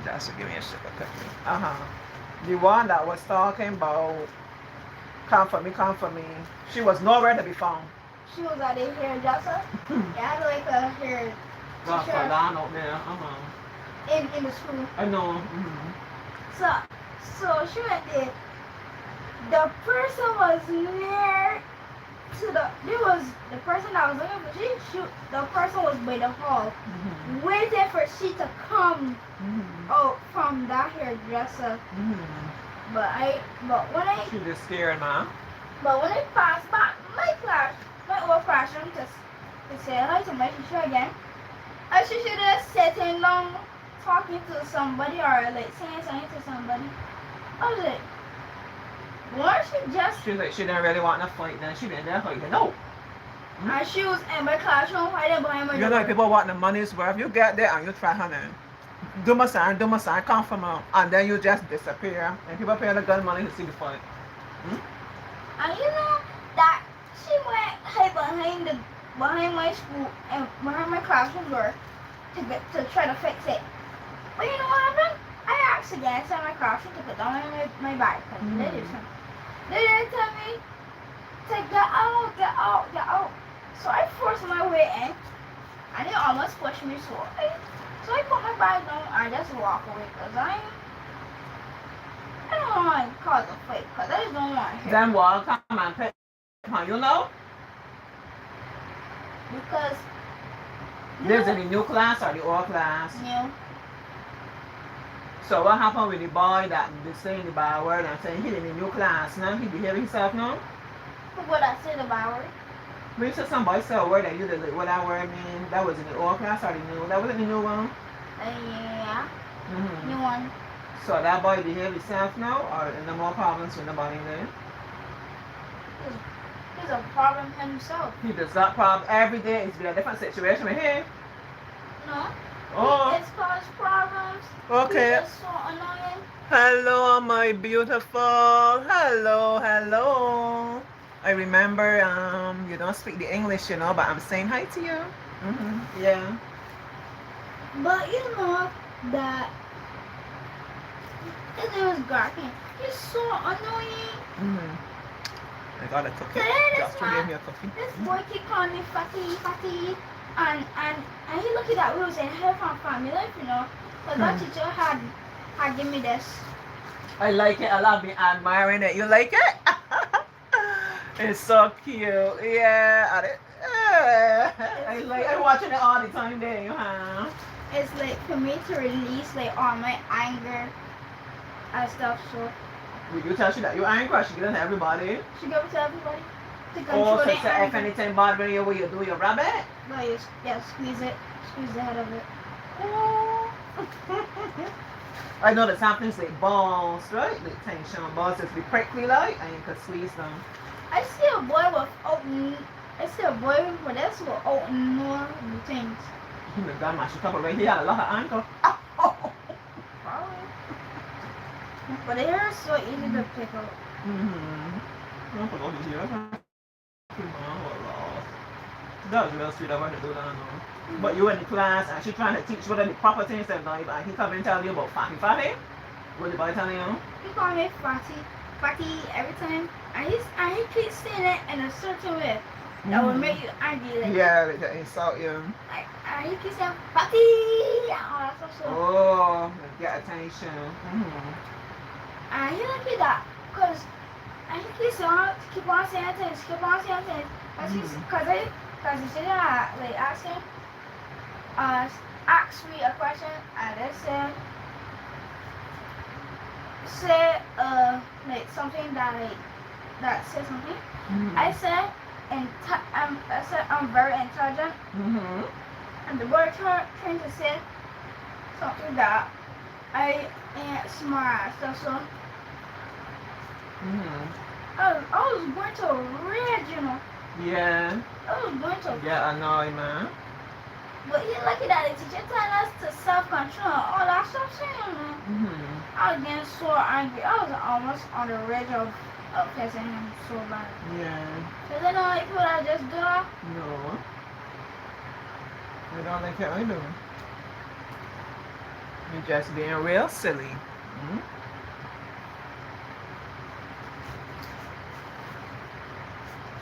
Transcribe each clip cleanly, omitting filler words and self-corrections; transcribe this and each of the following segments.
Just give me a second. The one that was talking about come for me. She was nowhere to be found. She was at a hairdresser. It had like a hair Got teacher for down out there. in the school. I know. So she went there. The person was near to the person that was looking for the person was by the hall waiting for she to come out from that hairdresser. But when I she just scared, man. But when I passed back my old classroom to say hi to my teacher again, I should have sitting down talking to somebody or like saying something to somebody. I was like, why she just? She like she didn't really want to fight. Then she didn't fight. No. And she was in my classroom hiding behind my door. You know, people want the money's worth. You get there and you try honey. Do my sign, come from out, and then you just disappear. And people pay the gun money to see the fight. And you know that she went hide behind my school and behind my classroom door to try to fix it. But you know what happened? I asked again inside my classroom to put down my bag because they didn't tell me to get out. So I forced my way in and they almost pushed me so I put my bag down and I just walk away because I don't want to cause a fight because I just don't want to hear. Then what? Come and pick her, you know? Because there's in the new class or the old class? New. So what happened with the boy that was saying the bad word and saying he in the new class now? He behaved himself now? What I said the bad word? When you said somebody said a word that you did, like, what that word mean? That was in the old class or the new? That wasn't the new one? Yeah. New one. So that boy behaved himself now or no more problems with nobody there? He's a problem himself. He does not problem every day. It's been a different situation with him. No. Oh. It's caused problems. Okay. He's so annoying. Hello, my beautiful. Hello. I remember you don't speak the English, you know, but I'm saying hi to you. Yeah. But you know that his name is Garkin. He's so annoying. I got a cookie. Doctor gave me a cookie. This boy keep calling me fatty, and he lucky that we was in heaven from family life, you know. But that teacher had given me this. I like it. I love it. Admiring it. You like it? It's so cute. Yeah. I'm watching it all the time there, huh? It's like for me to release like all my anger and stuff. So will you tell she that you're angry or she give it to everybody? She give it to everybody. To control so if anything bothering you, will you do your rabbit? No, you squeeze the head of it. Oh. I know that something's like balls, right? Like tension balls just be prickly like and you can squeeze them. I see a boy with this will open more things. The grandma, she couple right here, had a lot of anger. Probably. But the hair is so easy to pick up. Don't put all these here. That was real sweet of her to do that, I know. But you in the class and she trying to teach what are the proper things and he come and tell you about fatty. What the boy telling you? He call me fatty every time. And he keeps saying it in a certain way that will make you angry. Like, yeah, they insult you. And he keeps saying fatty and all that stuff. Oh, get attention. And he lucky that because he keeps on saying things. Because he said that like ask me a question and they say like something that says something. I said I'm very intelligent. And the boy trying to say something that I ain't smart and stuff. So I was going to rage, you know. Yeah. I was going to. Yeah, I know, man. But he lucky that the teacher telling us to self-control, all that stuff, so, you know. I was getting so angry. I was almost on the edge of pissing him so bad. Yeah. Because I know like what I just do. No. I don't like it either. You You're just being real silly. Mm-hmm.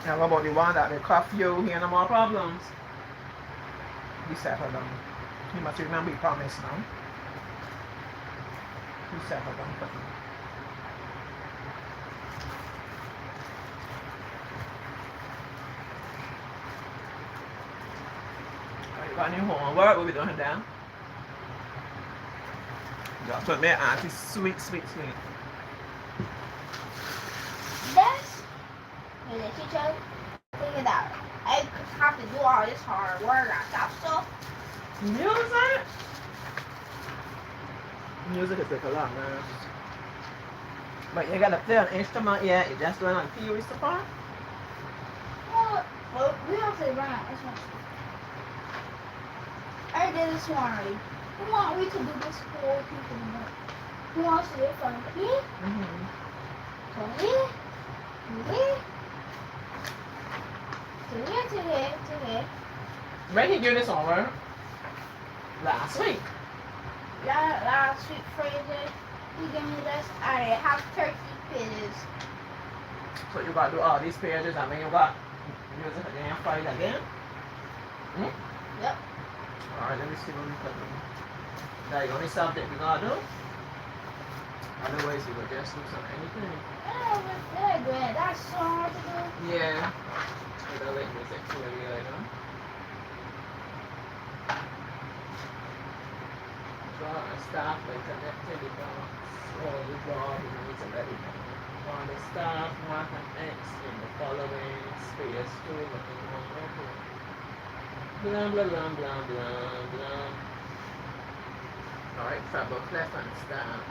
And what about the one that they cuff you? He ain't no more problems. He settled down. He must remember he promised now. He settled down for him. You got any homework? What we doing down? Just put me auntie sweet. That's when the teacher figured out I have to do all this hard work and stuff. Music? Music is like a lot, man. But you gotta play an instrument yet? You just learn on theory so far? Well, we have to run this one. I did this one already. Who want we to do this for people? Who wants to do it from here? Mm-hmm. From here? To here? To here? When he gave this over? Last week. Last week, Fraser, he gave me this. I have 30 pages. So you gotta do all these pages and then you got music again, fight again? Hmm? Yep. Alright, let me see what we can do. That's the only subject we gotta do? Otherwise you would just do some anything. That's so hard to do. Yeah. You gotta like music clearly, you know? Draw a staff like connected the dots. Or you draw, you need to let it know. On the staff, mark an X in the following space to looking on record. Blah blah blah blah blah blah. Alright, treble clef and staff.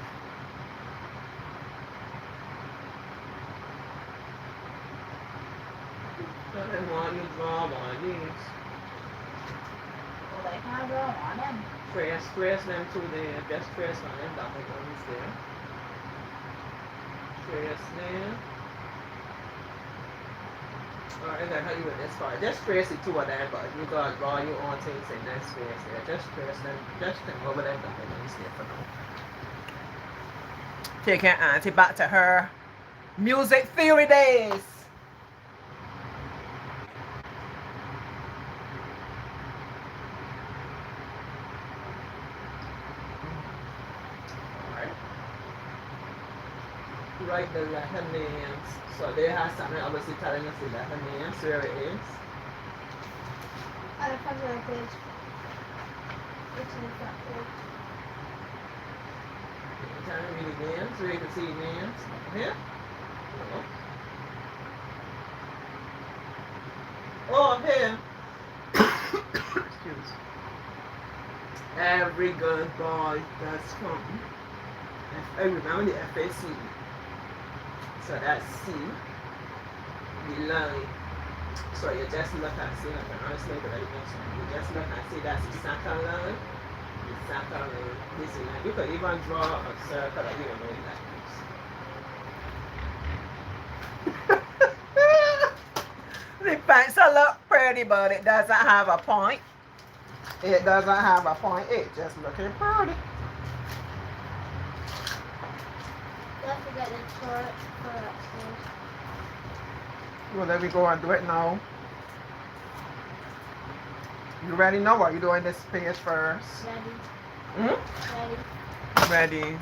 And then while you draw one of these, Well, they can't draw on them. trace them to there, just trace on them, that make one is there. Trace there. Alright, then how you with this part? Just trace the two of them, but you gotta draw your own things in that space there. Just trace them, just come over them, that make one is there for now. Taking Auntie back to her music theory days. Write the letter names. So they have something obviously telling us the letter names, where it is. On the front of the page. It's in the front page. Telling me the names, where you can see names. Here? Oh, here. Excuse. Every good boy that's from. I remember the FAC. So that's C, the line. So you just look and see, like an honestly, but I mentioned, you just look and see that's the second line, the second line, this line. You could even draw a circle that you don't know the lines. The pencil look pretty, but it doesn't have a point. It doesn't have a point, it just looking pretty. Don't forget the toilet for upstairs. Well, let me go and do it now. You ready now? Or are you doing this page first? Ready. Ready.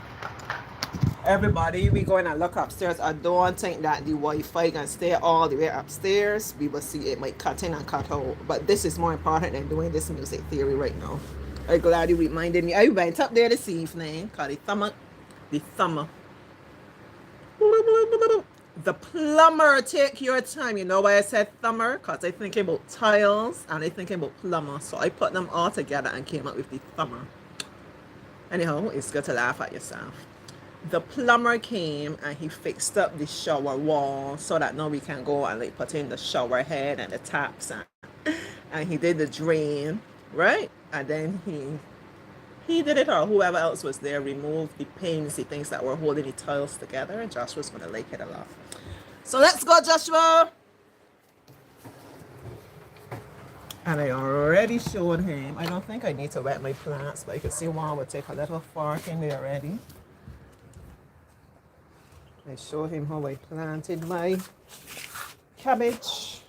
Everybody, we going to look upstairs. I don't think that the Wi-Fi can stay all the way upstairs. We will see it might cut in and cut out. But this is more important than doing this music theory right now. I'm glad you reminded me. I went up there this evening. Called the thumber. The plumber, take your time. You know why I said thumber? Because I thinking about tiles and I thinking about plumber. So I put them all together and came up with the thumber. Anyhow, it's good to laugh at yourself. The plumber came and he fixed up the shower wall so that now we can go and like put in the shower head and the taps and he did the drain, right? And then he did it, or whoever else was there removed the pins, the things that were holding the tiles together, and Joshua's gonna like it a lot. So let's go, Joshua. And I already showed him. I don't think I need to wet my plants, but you can see one would take a little fork in there already. I showed him how I planted my cabbage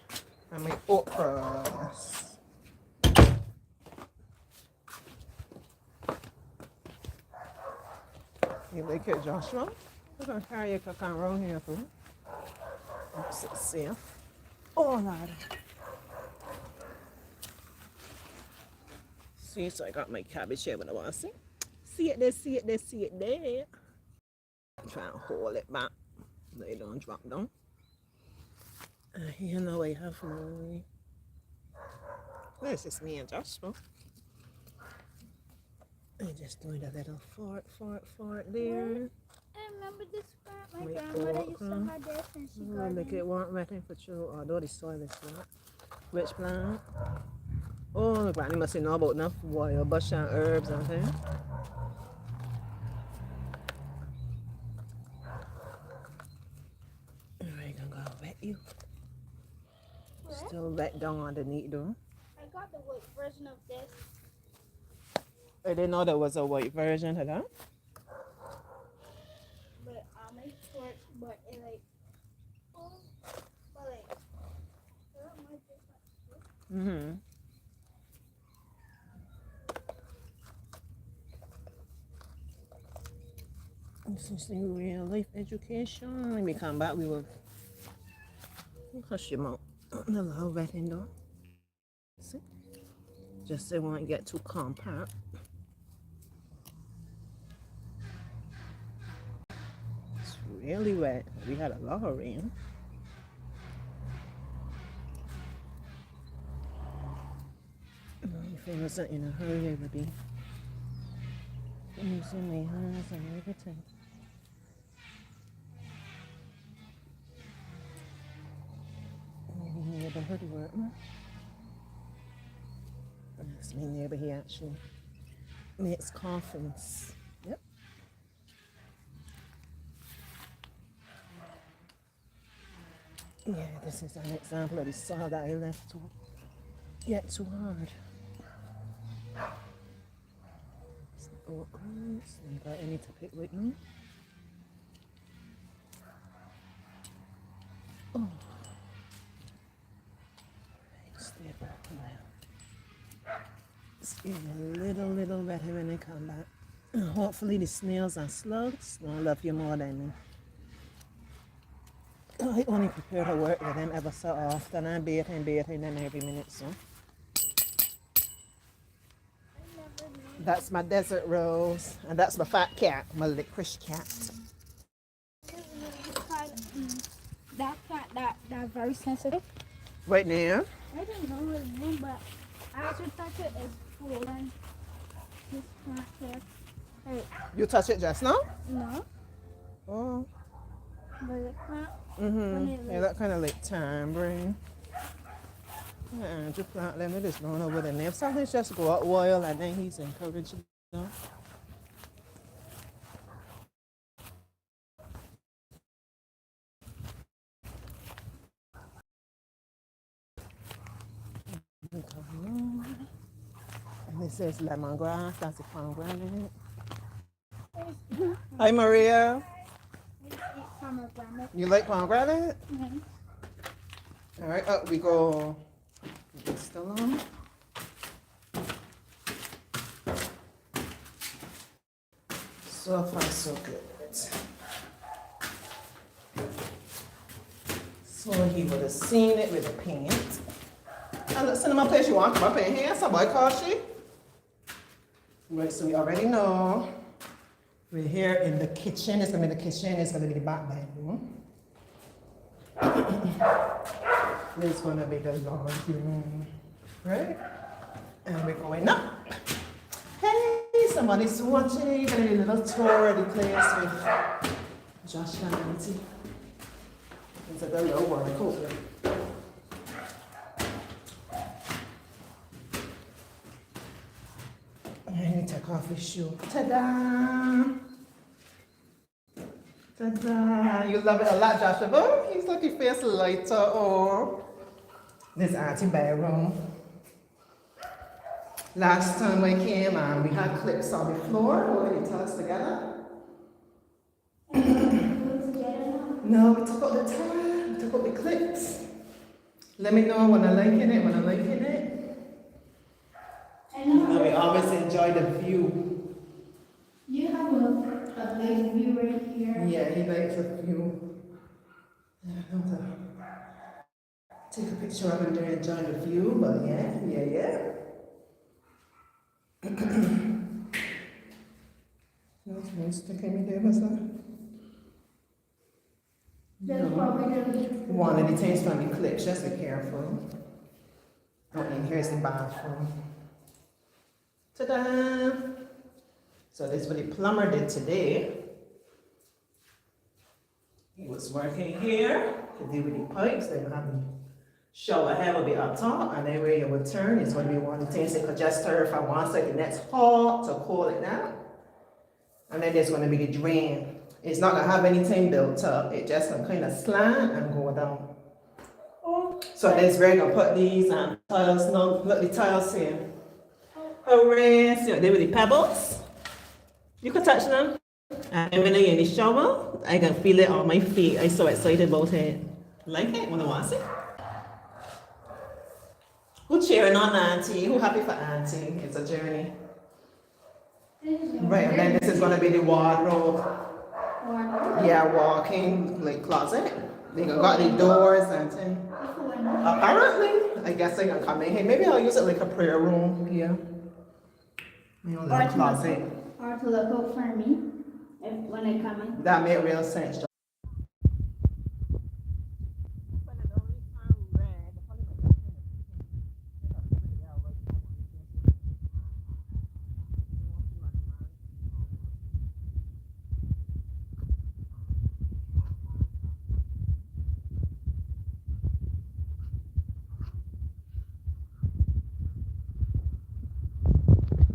and my okras. You like it, Joshua? We're going to carry your cock around here too. Looks safe. Oh, Lord. See, so I got my cabbage here when I want to see. See it there, see it there, see it there. I'm trying to hold it back. They don't drop down. You know I have my... This is me and Joshua. I just doing a little fort there. I remember this part. My Wait, grandmother used to have this and she got look, it won't wetting for true. Although the soil is flat. Which plant? Oh, Granny must know about enough wild bush and herbs and things. Alright, I'm gonna wet you. What? Still wet down underneath though. I got the white version of this. I didn't know there was a white version of that. But my short, but it like, but like, Mm-hmm. This is the real life education. When we come back, we will hush him out. A little wetting though. See? Just so it won't get too compact. It's really wet. We had a lot of rain. If I wasn't in a hurry, I would be using my hands and everything. Maybe near the hoodie work, man. That's me neighbor, he actually makes coffins. Yep. Yeah, this is an example of the soil that I left to get too hard. Oats, and got any to pick with me. Oh, stay back now. It's getting a little better when they come back. And hopefully the snails and slugs don't love you more than me. I only prepare to work with them ever so often. I'm bathing them every minute, so. That's my desert rose, and that's my fat cat, my licorice cat. That cat, that very sensitive. Right now? I don't know his name, but I actually touch it as swollen. This plant here. Hey, You touch it just now? no, Oh. but the plant. Mm-hmm. Yeah, that kind of like tambourine. Yeah, just plant them. They just don't know what the name. Sometimes just go out wild, and then he's encouraged them. And this is lemongrass. That's a pomegranate. Hi, Maria. You like pomegranate? Mm-hmm. All right, up we go. This along. So far, so good. So he would have seen it with the paint. And look, cinema place you want. Come up in here. Somebody called she. Right, so we already know. We're here in the kitchen. It's gonna be the kitchen. It's gonna be the back bedroom. It's gonna be the laundry room, right? And we're going up. Hey, somebody's watching. Gonna be a little tour of the place with Josh and Auntie. It's a very low one. Cool. I need to take off his shoe. Ta-da! Ta-da! You love it a lot, Joshua. Oh, he's looking face lighter. Oh. This Auntie bedroom. Last time I came, we had clips on the floor. We're going to tell us together. No, we took out the tile, we took out the clips. Let me know when I'm liking it, when I'm liking it. And we always enjoy the view. You have a big view right here. Yeah, he likes the view. I don't know to take a picture of him there enjoying the view, but yeah. What's one sticking me there, what's that? That's probably One of the things from the clips, just be careful. Oh, and here's the bathroom. Ta-da! So this is what the plumber did today. He was working here to do with the pipes. Then you have the shower head will be up top, and then where you would turn is going to be one of the things that could just stir from one side the next hot to cool it down. And then there's going to be the drain. It's not going to have anything built up. It just going to kind of slant and go down. So this we're going to put these tiles, no, look the tiles here. Hooray! See what they with the pebbles? You can touch them. And when I'm in the shower, I can feel it on my feet. I'm so excited about it. Like it? Wanna watch it? Who cheering on Auntie? Who happy for Auntie? It's a journey. Right, and then this is gonna be the wardrobe. Yeah, walking like closet. They got the doors and things. Apparently, I guess I can come in here. Maybe I'll use it like a prayer room here. You know, like a closet. Or to look out for me when I come in. That made real sense.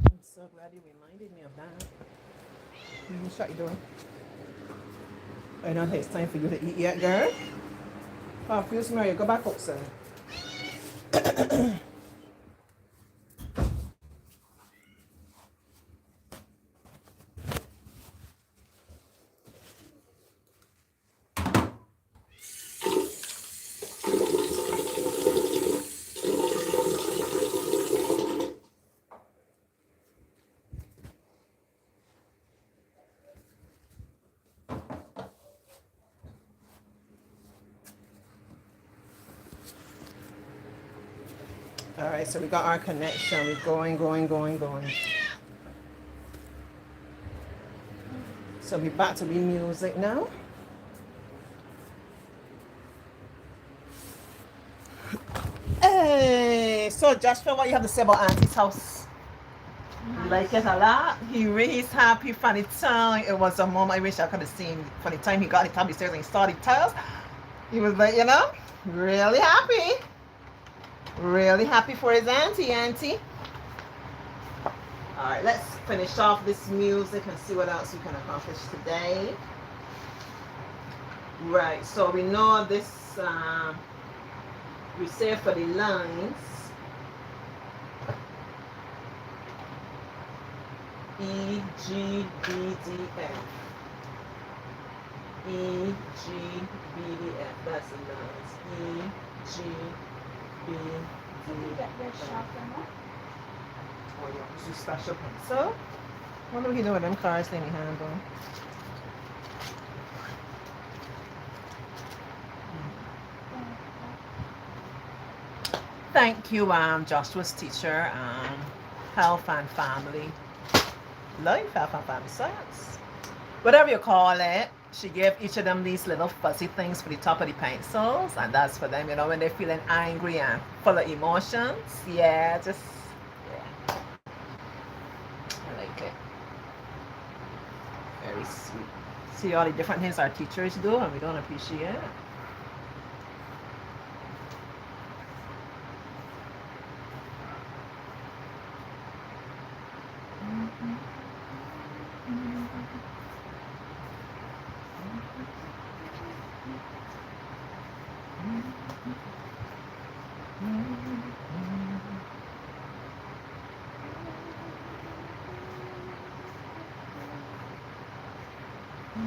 I'm so glad you reminded me of that. You can shut your door. I don't think it's time for you to eat yet, girl. Oh, Fuse Mary, go back outside. All right, so we got our connection. We're going. So we're back to the music now. Hey, so Joshua, what you have to say about Auntie's house? You like it a lot? He's happy for the time. It was a moment I wish I could have seen for the time he got the top of the stairs and he saw the tiles. He was like, really happy. Really happy for his auntie. All right, let's finish off this music and see what else we can accomplish today. Right, so we know this, we say for the lines, E, G, B, D, F. E, G, B, D, F. That's the lines. E, G, B, D, F. Oh yeah, this is special pencil. What do he do with them cards in the handle? Thank you, Joshua's teacher, Health and Family Life, Health and Family Science. Whatever you call it, she gave each of them these little fuzzy things for the top of the pencils, and that's for them, when they're feeling angry and full of emotions. Yeah, I like it. Very sweet. See all the different things our teachers do, and we don't appreciate it. That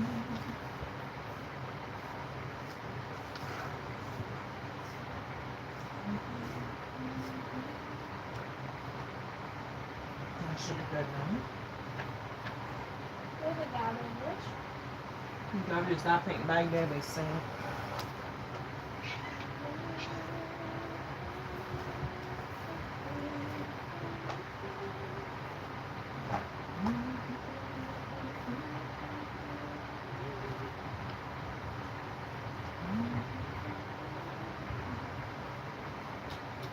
should be good now. There's a garbage. Garbage that pink bag there, they say.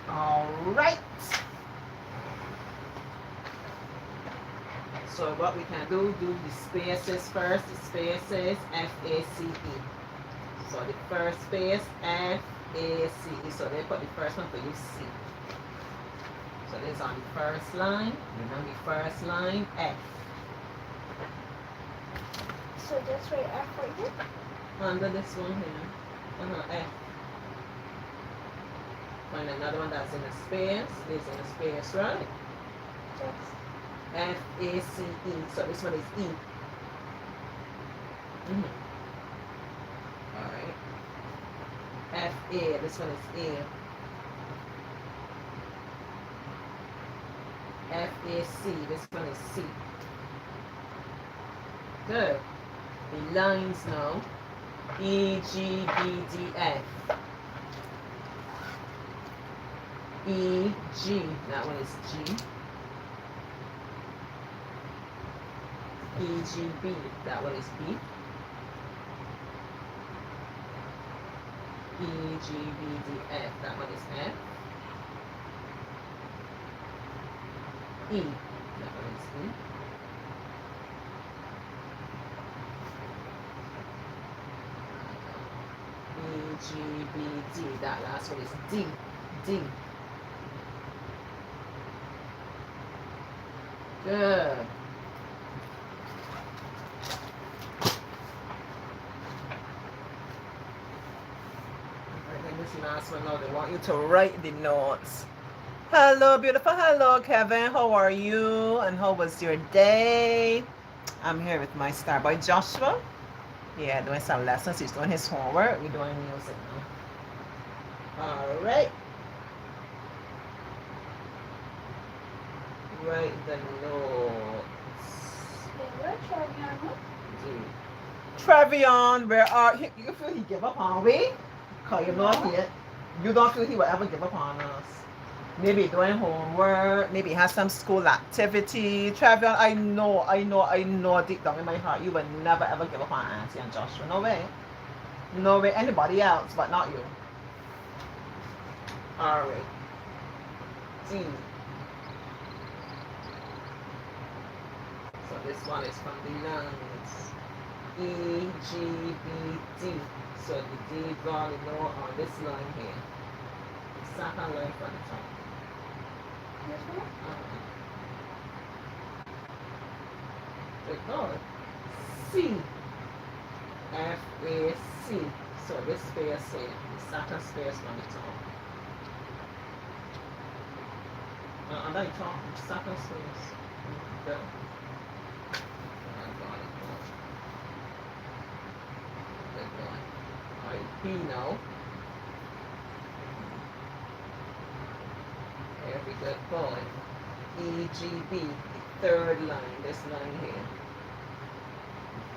All right. So what we can do the spaces first. The spaces F-A-C-E. So the first space F-A-C-E. So they put the first one for you C. So this on the first line. And on the first line F. So just write F right here. Under this one here. F. Find another one that's in a space. This in a space, right? Just F-A-C-E. So this one is E. Alright. F-A. This one is A. F-A-C. This one is C. Good. The lines now. E, G, B, D, F. E, G. That one is G. E, G, B. That one is B. E, G, B, D, F. That one is F. E. That one is E. E, G, B, D. That last one is D. D. Good. This last one now, they want you to write the notes. Hello, beautiful. Hello, Kevin. How are you? And how was your day? I'm here with my star boy Joshua. Yeah, doing some lessons. He's doing his homework. We're doing music now. All right. Write the notes. Trevion, where are you? You feel he give up on we? Cause you're not here. You don't feel he will ever give up on us. Maybe doing homework, maybe has some school activity. Trevion, I know deep down in my heart you will never ever give up on Auntie and Joshua. No way. No way. Anybody else, but not you. Alright. D. So this one is from the lines. E, G, B, D. So the D draw the note on this line here. The second line from the top. this one. Good God. C. F, A, C. So this space here, the second space from the top. On the top, second space. Good. P now. Very good boy. E, G, B, the third line, this line here.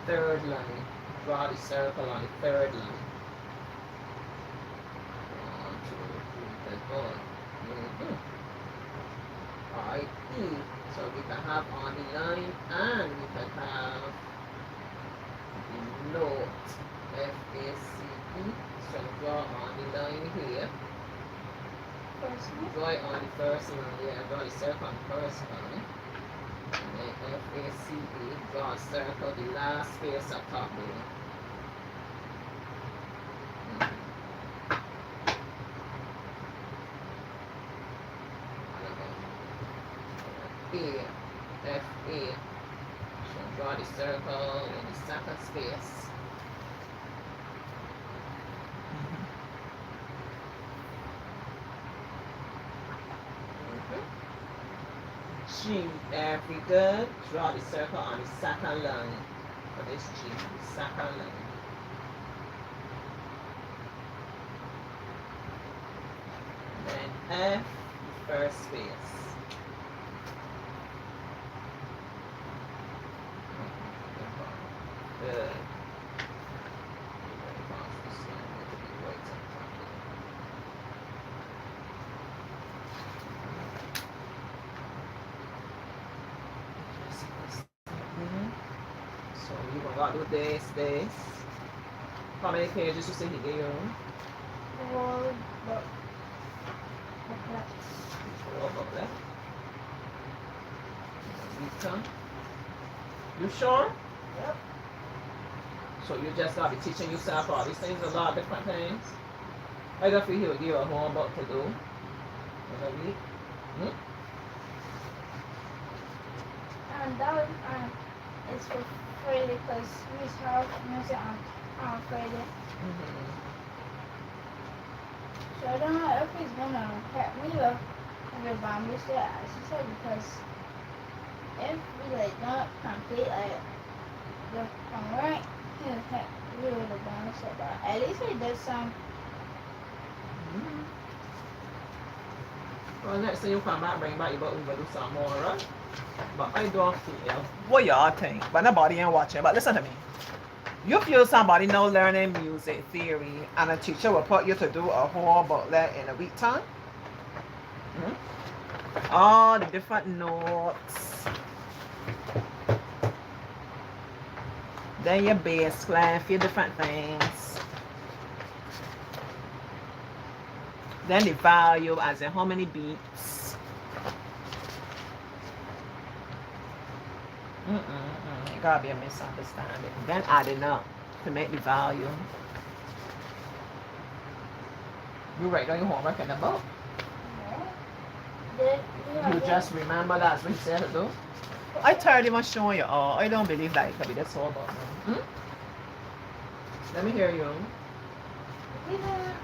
Third line. Draw the circle on the third line. 1, 2, 3, good boy. Alright, E. So we can have on the line and we can have the note. F-A-C-E. So draw on the line here. First one. Draw it on the first line, yeah, draw the circle on the first line. And then F-A-C-E, draw a circle, the last space up top there. A, F-A. So draw the circle in the second space. G, very good. Draw the circle on the second line. for this G. Second line. Then F, first space. Good. So you gonna do this. How many pages you say he gave you? Four booklets. Four booklet. Rita. You sure? Yep. So you just gotta be teaching yourself all these things, a lot of different things. I don't feel he would give you a homework to do in a week. And that was it's for Friday because we have music on Friday. So I don't know if he's gonna help me with the Bambi set, as he said, because if we like don't complete like the homework, he'll help me with the Bambi set. But at least I did some. Well, next time you come back, bring back your book, we'll do some more, right? But I don't feel what y'all think. But nobody ain't watching. But listen to me. You feel somebody know learning music theory and a teacher will put you to do a whole booklet in a week time? All the different notes. Then your bass clan, few different things. Then the value as in how many beats. It gotta be a misunderstanding. Then adding up to make the value. You write down your homework in the book. You just remember that's what you said to do. I tired even showing you all. I don't believe that it could be this whole book. Let me hear you. We didn't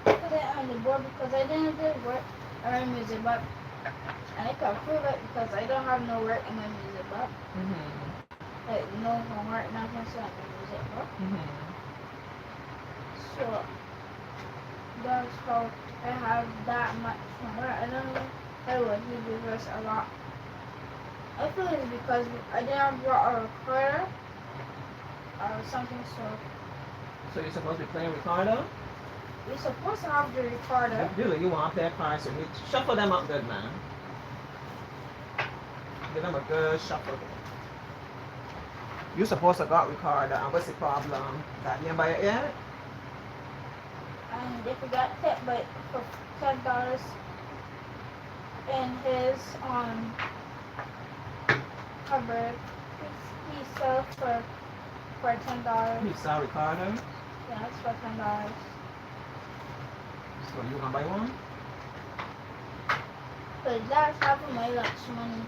put it on the board because I didn't do work on my music book. And I can prove it because I don't have no work in my music book. Like no homework, nothing so in my music book. So that's how I have that much homework. I don't know how would he do this a lot. I feel it's because I didn't brought a recorder or something, So you're supposed to be playing recorder? we're supposed to have the recorder. Really, you want their cards, so you shuffle them up good, man. Give them a good shuffle. You're supposed to got recorder, and what's the problem? That you ain't buy it yet? And if we got tipped by for $10 in his cover, he sells for $10. You saw recorder? Yeah, it's for $10. So you gonna buy one? But that's half of my lunch money.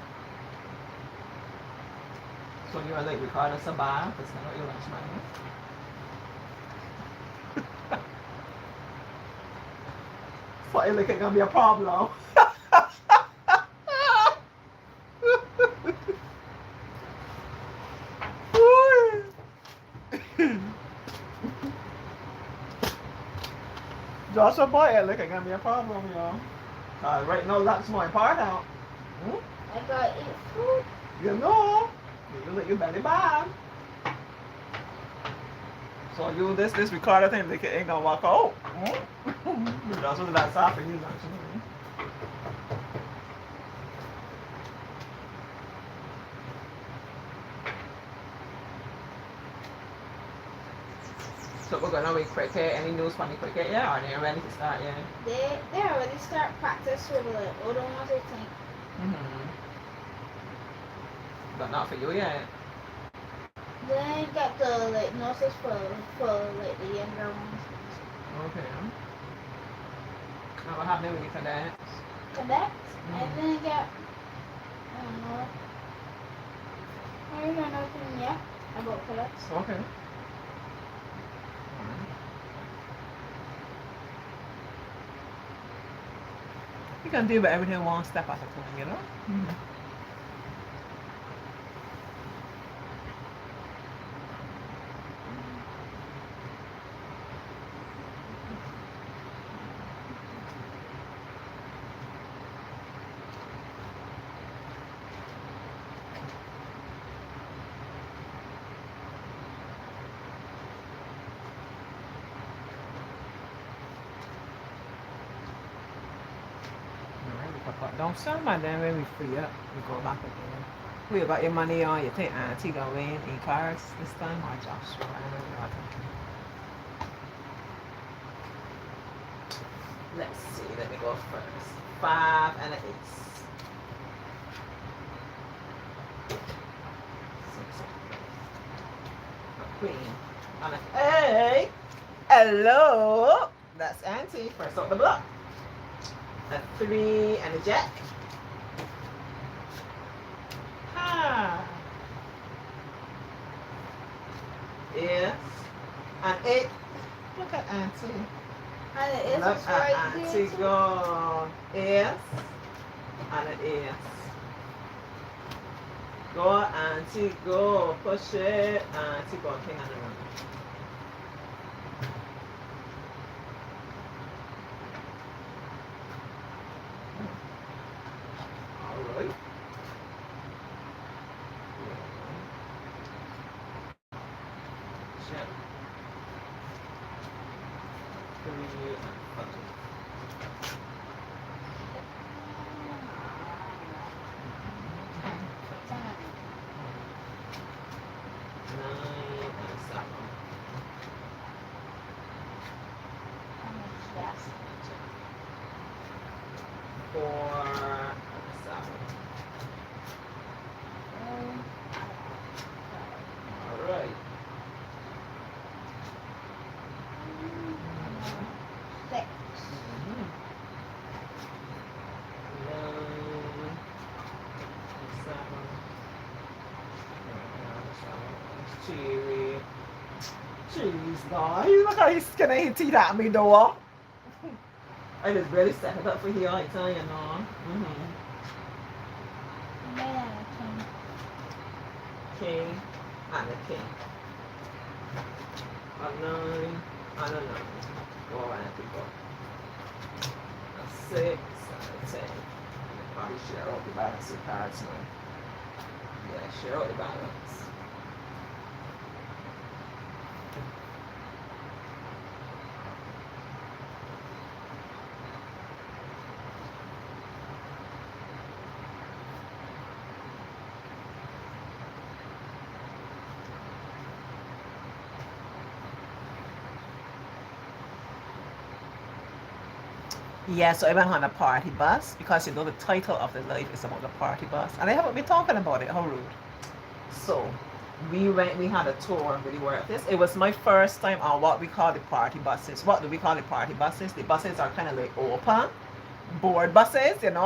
So you are like recorder to buy, because not your lunch money. So it like it's gonna be a problem. Joshua boy, it like it's gonna be a problem, y'all. Right now, that's more important. I gotta eat food. You know, you let your belly bad. So you this recorder thing, like it ain't gonna walk out. That's what that's happening, you actually. So we're gonna wait cricket. Any news from the cricket yet? Or they ready to start yet? They already start practice with the older ones, I think. But not for you yet. They got the like nurses for like the younger ones. Okay. Now what happened with the cadets? Cadets, and then get I don't know. I don't know nothing yet about cadets. Okay. You can do everything one step at a time, you know? But don't sell my then when we free up, we go back again. We got your money on, you think Auntie gonna win in cards this time or Joshua? I don't know. Let's see, let me go first. 5 and an ace. 6. A queen. And an eight. Hello. That's Auntie. First off the block. A 3 and a jack. Ah. Yes. An 8. Look at Auntie. And it is Look it's at right Auntie there too. go. Yes. And an yes. Go, Auntie, go. Push it. Auntie, go. King and a run. All right. Check. 3 and 5. Jeez, guys, look how he's skinning his teeth at me, though. I just really set it up for here, I tell you, no. King and a king. A 9 and a 9. Go around people. A 6 and a 10. Probably share out the balance of cards now. Yeah, share out the balance. Yeah, so I went on a party bus because you know the title of the life is about the party bus, and I haven't been talking about it. How rude! So we had a tour really worth this. It was my first time on what we call the party buses. What do we call the party buses? The buses are kind of like open board buses, and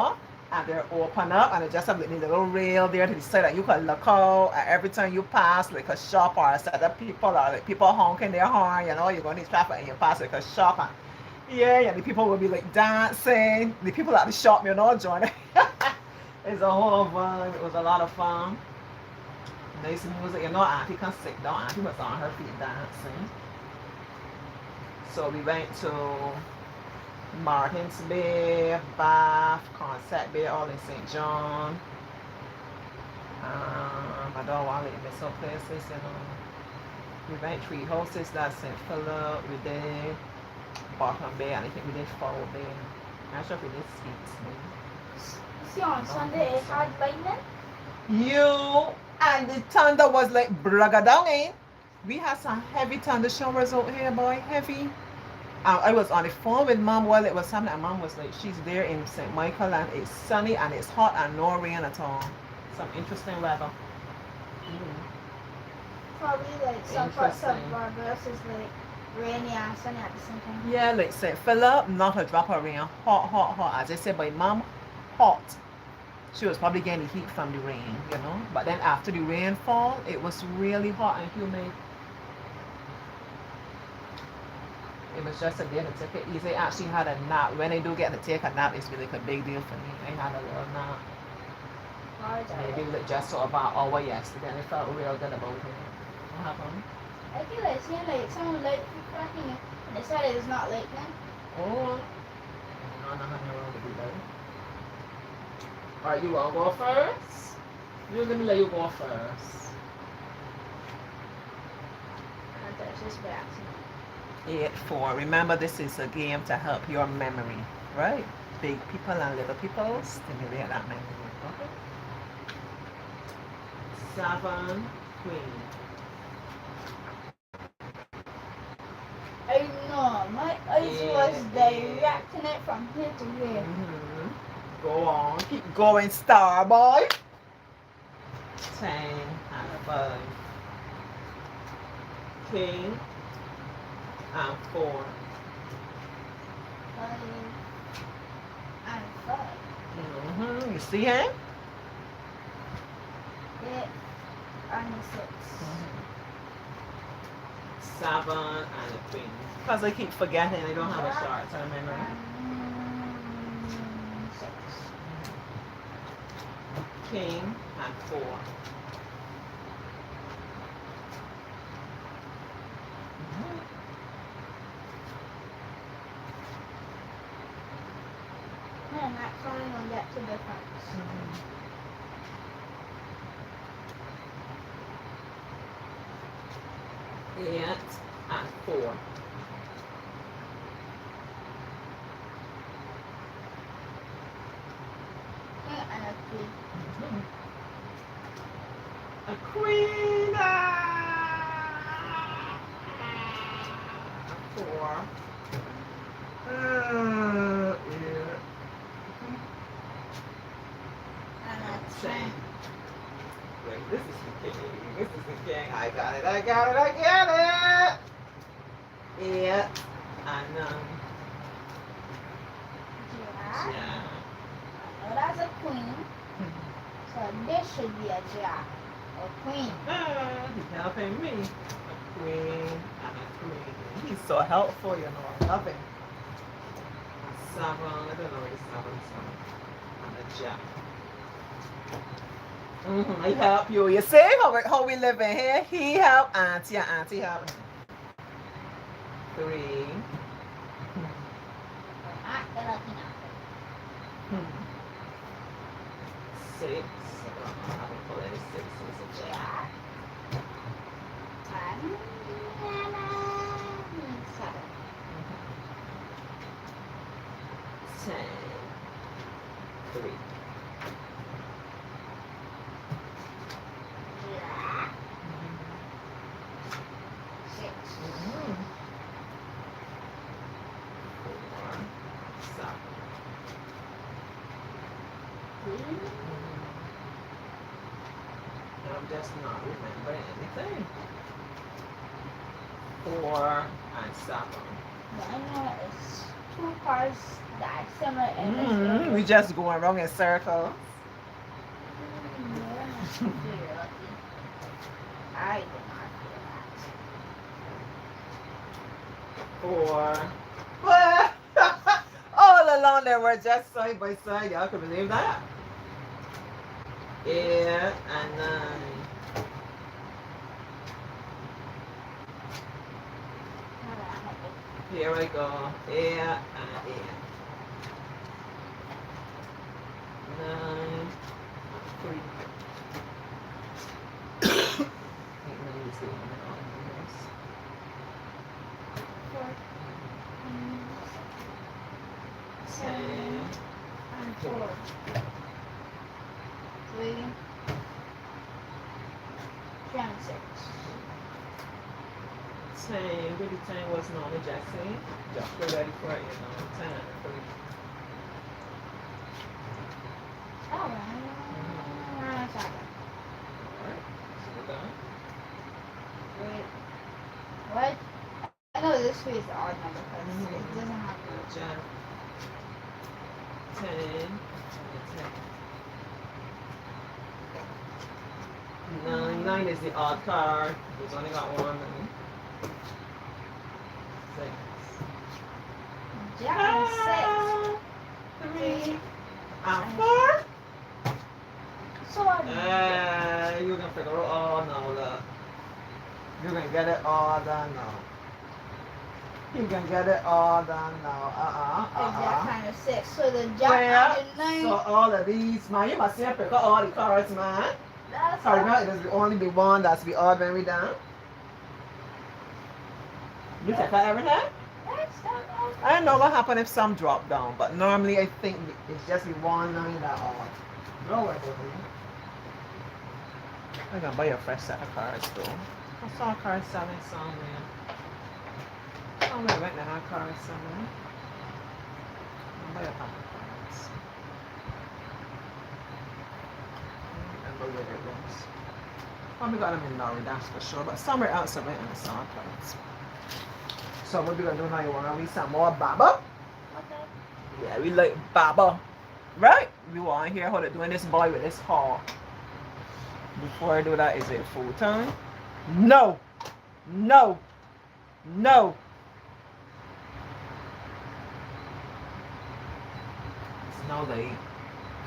they're open up, and it just have like the little rail there to the side that you can look out. And every time you pass like a shop or a set of people, or like people honking their horn, you're going to traffic and you pass like a shop. And yeah, the people will be like dancing. The people at the shop, joining. It's a whole vibe. It was a lot of fun. Nice music. Auntie can sit down. Auntie was on her feet dancing. So we went to Martins Bay, Bath, Concept Bay, all in St. John. I don't want to miss some places, We went Three Houses, that's St. Philip. We did Bottom Bay, and I think we did Foul Bay. I'm not sure if we did Skeets. See, on Sunday it had lightning. You and the thunder was like bragadang. We had some heavy thunder showers out here, boy, heavy. I was on the phone with mom while it was happening, and mom was like, she's there in St. Michael, and it's sunny and it's hot and no rain at all. Some interesting weather. Probably like some parts of Barbados is like rainy and sunny at the same time. Yeah, like St. Philip, not a drop of rain. Hot, hot, hot. As I said, my mom, hot. She was probably getting the heat from the rain, But then after the rainfall, it was really hot and humid. It was just a day to take it easy. I actually had a nap. When I do get to take a nap, it's really like a big deal for me. I had a little nap. Maybe like just for about an hour yesterday, and I felt real good about it. What happened? I feel like seeing like someone light cracking and they said it's not lightning. Oh. No, nothing wrong with you, baby. Alright, you want to go first? You're going to let you go first. And that's just by accident. 8-4. Remember, this is a game to help your memory, right? big people and little people stimulate that memory. Okay. 7, queen. I know, my eyes was directing it from here to here. Go on, keep going, star boy. 10 and 5. King and 4. 5 and 5. You see him? 8 and 6. 7 and a queen. Because I keep forgetting I don't have a short term memory. 6. King and 4. And that's only gonna get to difference. 8 and 4. And a 3. A queen. 4. Yeah. And a 10. Wait, this is the king. This is the king. I got it. I got it. I got it. 8 and 9. Yeah. Well, that's a queen. So this should be a jack or queen. He's helping me. A queen and a queen. He's so helpful, you know. I love him. A 7. I don't know what the 7 is. And a jack. He help you. You see how we live in here? He help Auntie and Auntie help him. 3. Not the lucky number. 6. I haven't pulled any 6s. It's a jack. And 7. 10. 3. Jack. 6. 4. 7. I'm just not remembering anything. 4 and 7. I know it's 2 cards that are similar in this We just going around in circles. You're lucky. I did not feel that. 4. What? All along they were just side by side. Y'all can believe that? 8 and 9. Here I go. 8 and 8. 9. 3. 8, 9 is the one on this. 4, 7, 10. and 4. 3, 3 and 6. 10. Really 10 was normally Jackson. Just be ready for it, you know. 10 and 3. Alright. Alright, so we're done. Wait. What? I know this three is the odd number because it doesn't have to. Jack. 10 and 10. 9. 9 is the odd card. He's only got one. 6. Jack and 6. 3 and 4. So I You can figure it all now, look. You can get it all done now. You can get it all done now. the Jack kind of 6. So the Jack Well, and the 9. so all of these, man, you must have pick up all the cards, man. That's Sorry, all. no, it does only be one that's be odd when we down. You take out everything? That's not all. I don't know what happened if some drop down, but normally I think it's just the one line that lower body. I'm gonna buy a fresh set of cards though. I saw a card selling somewhere. Somewhere right now, cards somewhere. I'll buy a pack of cards. I don't remember where it was. Probably got them in Lorry, that's for sure. But somewhere else right now, I saw cards. So what we gonna do now? You wanna read some more Baba? Okay. Yeah, we like Baba. Right? We want to hear how they're doing this boy with this haul. Before I do that, is it full time? No. No. No. It's now late.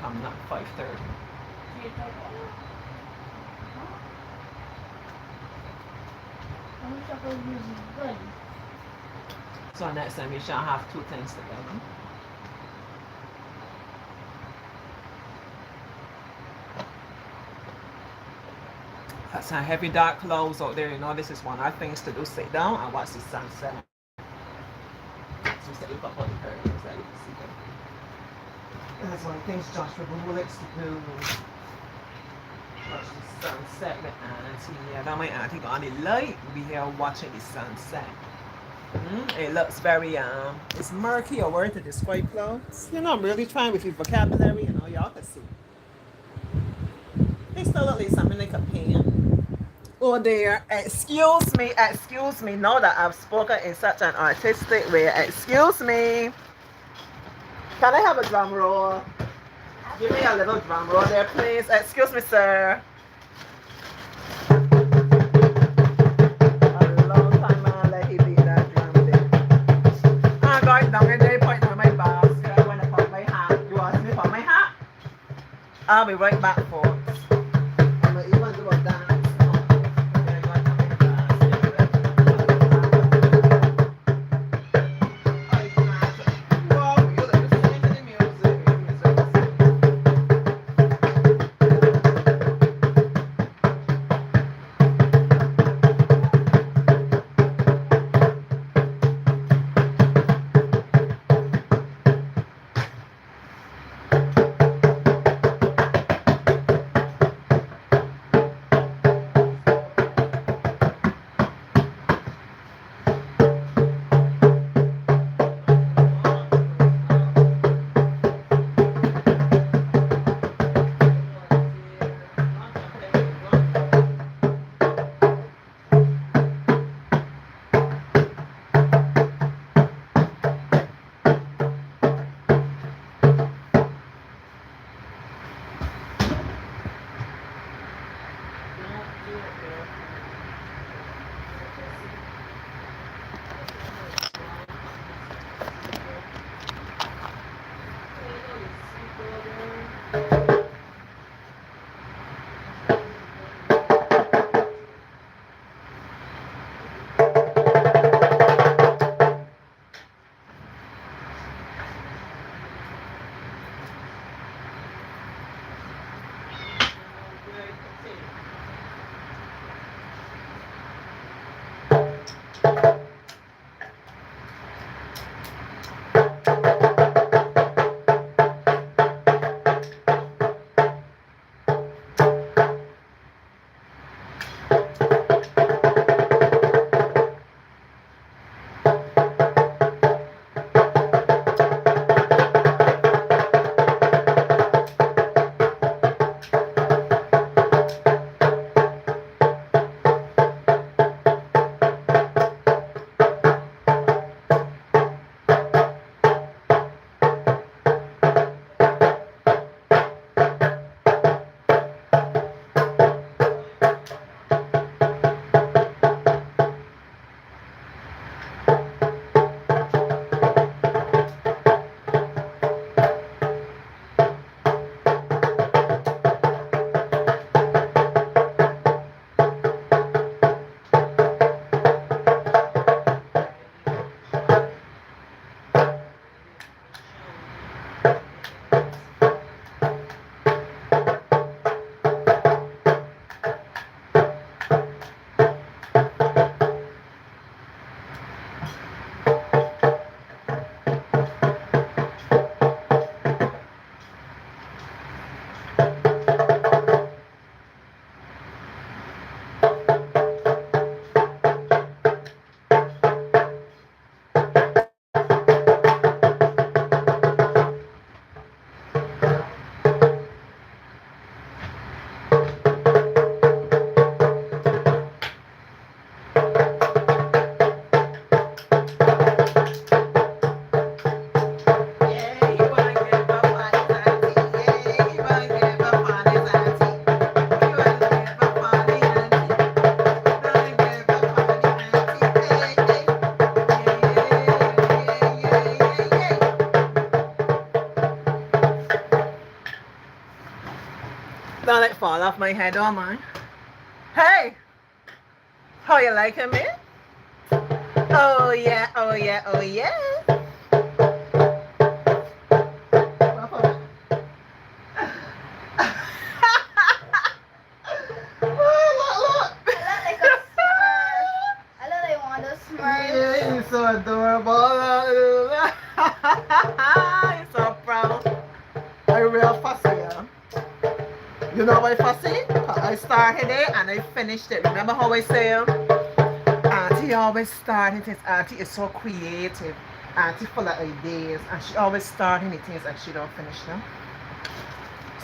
Coming up 5:30. Good. So next time we shall have two things together. Got some heavy dark clouds out there. You know, this is one of our things to do. Sit down and watch the sunset. So set look up on the curtains that you can see them. That's one of the things Joshua likes to do. Watch the sunset with Auntie. Yeah, that my auntie got on the light. We here watching the sunset. It looks very it's murky a word to describe clouds. You know, I'm really trying with your vocabulary, you know, y'all can see. They still look like something like a pen. Oh dear, excuse me, know that I've spoken in such an artistic way. Excuse me. Can I have a drum roll? Give me a little drum roll there, please. Excuse me, sir. A long time I let he beat that drum there. I'm going down and they point on my basket. I want to put my hat. You ask me for my hat? I'll be right back, folks. I'm going to even do a dance. might fall off my head, don't mind. Hey, how you liking me? Oh yeah, oh yeah, oh yeah. I look like a smurf. I look like one of those smurfs. Yeah, you're so adorable. You're so proud. I'm real fussy, yeah. You know why fussy? 'Cause I started it and I finished it. Remember how I say Auntie always starting things. Auntie is so creative. Auntie full of ideas and she always starting the things and she don't finish them.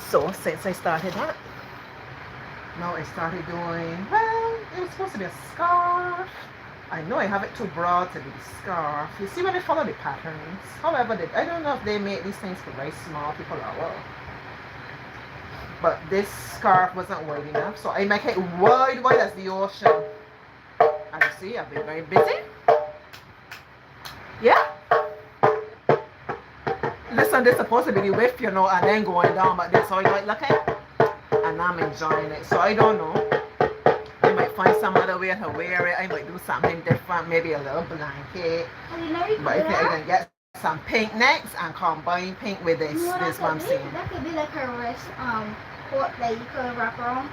So since I started that, now I started doing, well, it was supposed to be a scarf. I know I have it too broad to be the scarf. You see when they follow the patterns. However, I don't know if they make these things for very small people or what. But this scarf wasn't wide enough, so I make it wide as the ocean. And you see, I've been very busy. Yeah. Listen, this is supposed to be the width, you know, and then going down, but this how I like looking. And I'm enjoying it. So I don't know. I might find some other way to wear it. I might do something different, maybe a little blanket. But I think I can get some pink next and combine pink with this. This one I'm seeing. That could be like her wrist coat that you could wrap around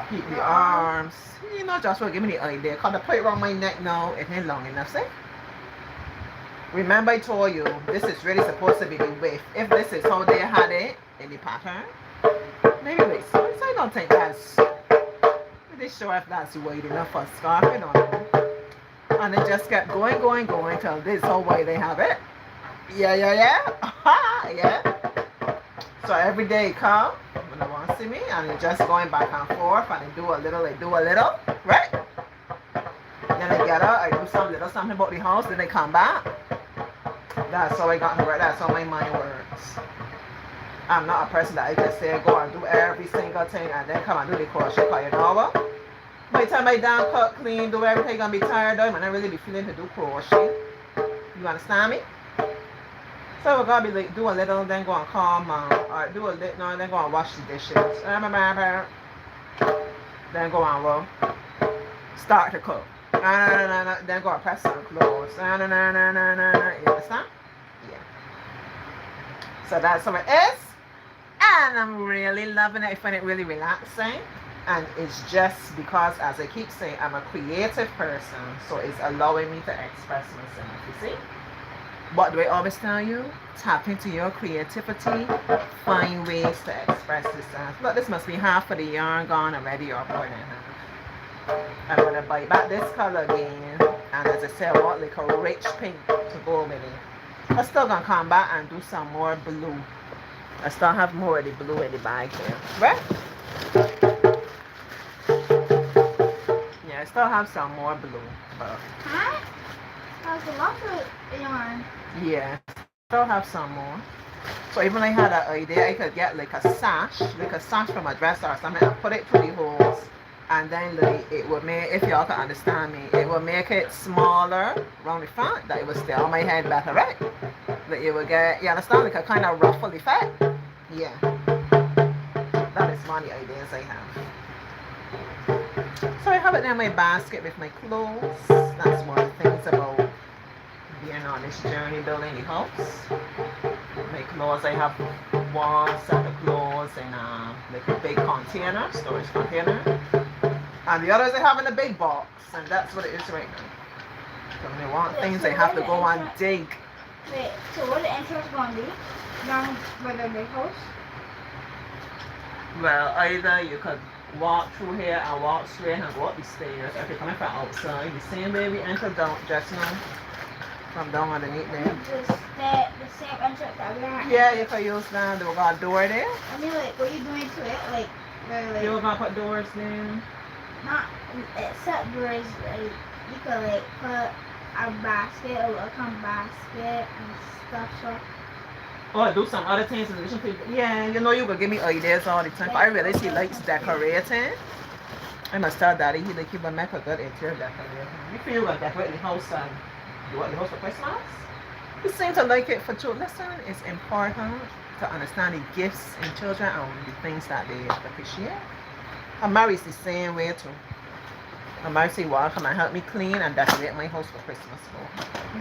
Keep the arms. You know, Joshua, give me the idea. Cause I put it around my neck now. It ain't long enough, see? Remember I told you, this is really supposed to be the width. If this is how they had it in the pattern, maybe wait, so I don't think that's, really sure if that's wide enough for a scarf, I don't know. And it just kept going till this is how wide they have it. Yeah. Yeah. So every day come, when they want to see me, and you're just going back and forth, and I do a little, right? Then I get up, I do some little something about the house, then I come back. That's how I got to work, that's how my mind works. I'm not a person that I just say go and do every single thing and then come and do the crochet, cause you know what? By the time I done cut, clean, do everything, I'm gonna be tired out, and I really be feeling to do crochet. You understand me? So we're gonna be like, do a little, then go and calm or do a little, no, then go and wash the dishes. Then go and roll. Start to cook. Then go and press some clothes. You understand? Yeah. So that's how it is. And I'm really loving it. I find it really relaxing. And it's just because, as I keep saying, I'm a creative person. So it's allowing me to express myself, you see? What do I always tell you? Tap into your creativity. Find ways to express yourself. Look, this must be half of the yarn gone already or more than half. I'm going to bite back this color again. And as I said, I want like a rich pink to go with it. I'm still going to come back and do some more blue. I still have more of the blue in the bag here. Right? Yeah, I still have some more blue. But huh? That's a lot of yarn. yeah, still have some more. So even I had an idea, I could get like a sash from a dress or something and put it through the holes. And then like, it would make, if y'all can understand me, it would make it smaller around the front, that it would stay on my head better, right? That it would get, you understand, like a kind of ruffle effect. Yeah. That is one of the ideas I have. So I have it in my basket with my clothes. That's one of the things about being on this journey building the house. My clothes, I have one set of clothes in like a big container, storage container. And the others I have in a big box, and that's what it is right now. So when they want things, they have to go and dig. Wait, so what the entrance going to be? Down by the big house? Well, either you could walk through here and walk straight and go up the stairs. If you're coming from outside, the same way we entered down just now. From down underneath there. The same entrance that we are. Yeah, you could use that. They got a door there. I mean, like, what are you doing to it? Like, You were gonna put doors there. not except doors. Like, you could like put a basket, a welcome basket and stuff. So. Or do some other things in addition to. Yeah, you know you could give me ideas all the time. But I really see likes decorating. I must tell Daddy he like he will make a good interior decorator. You feel like decorate the house and you want the house for Christmas? You seem to like it for too. Listen, it's important to understand the gifts in children and the things that they appreciate. And Mary's the same way too. And Mary say, well, come and help me clean and decorate my house for Christmas. So,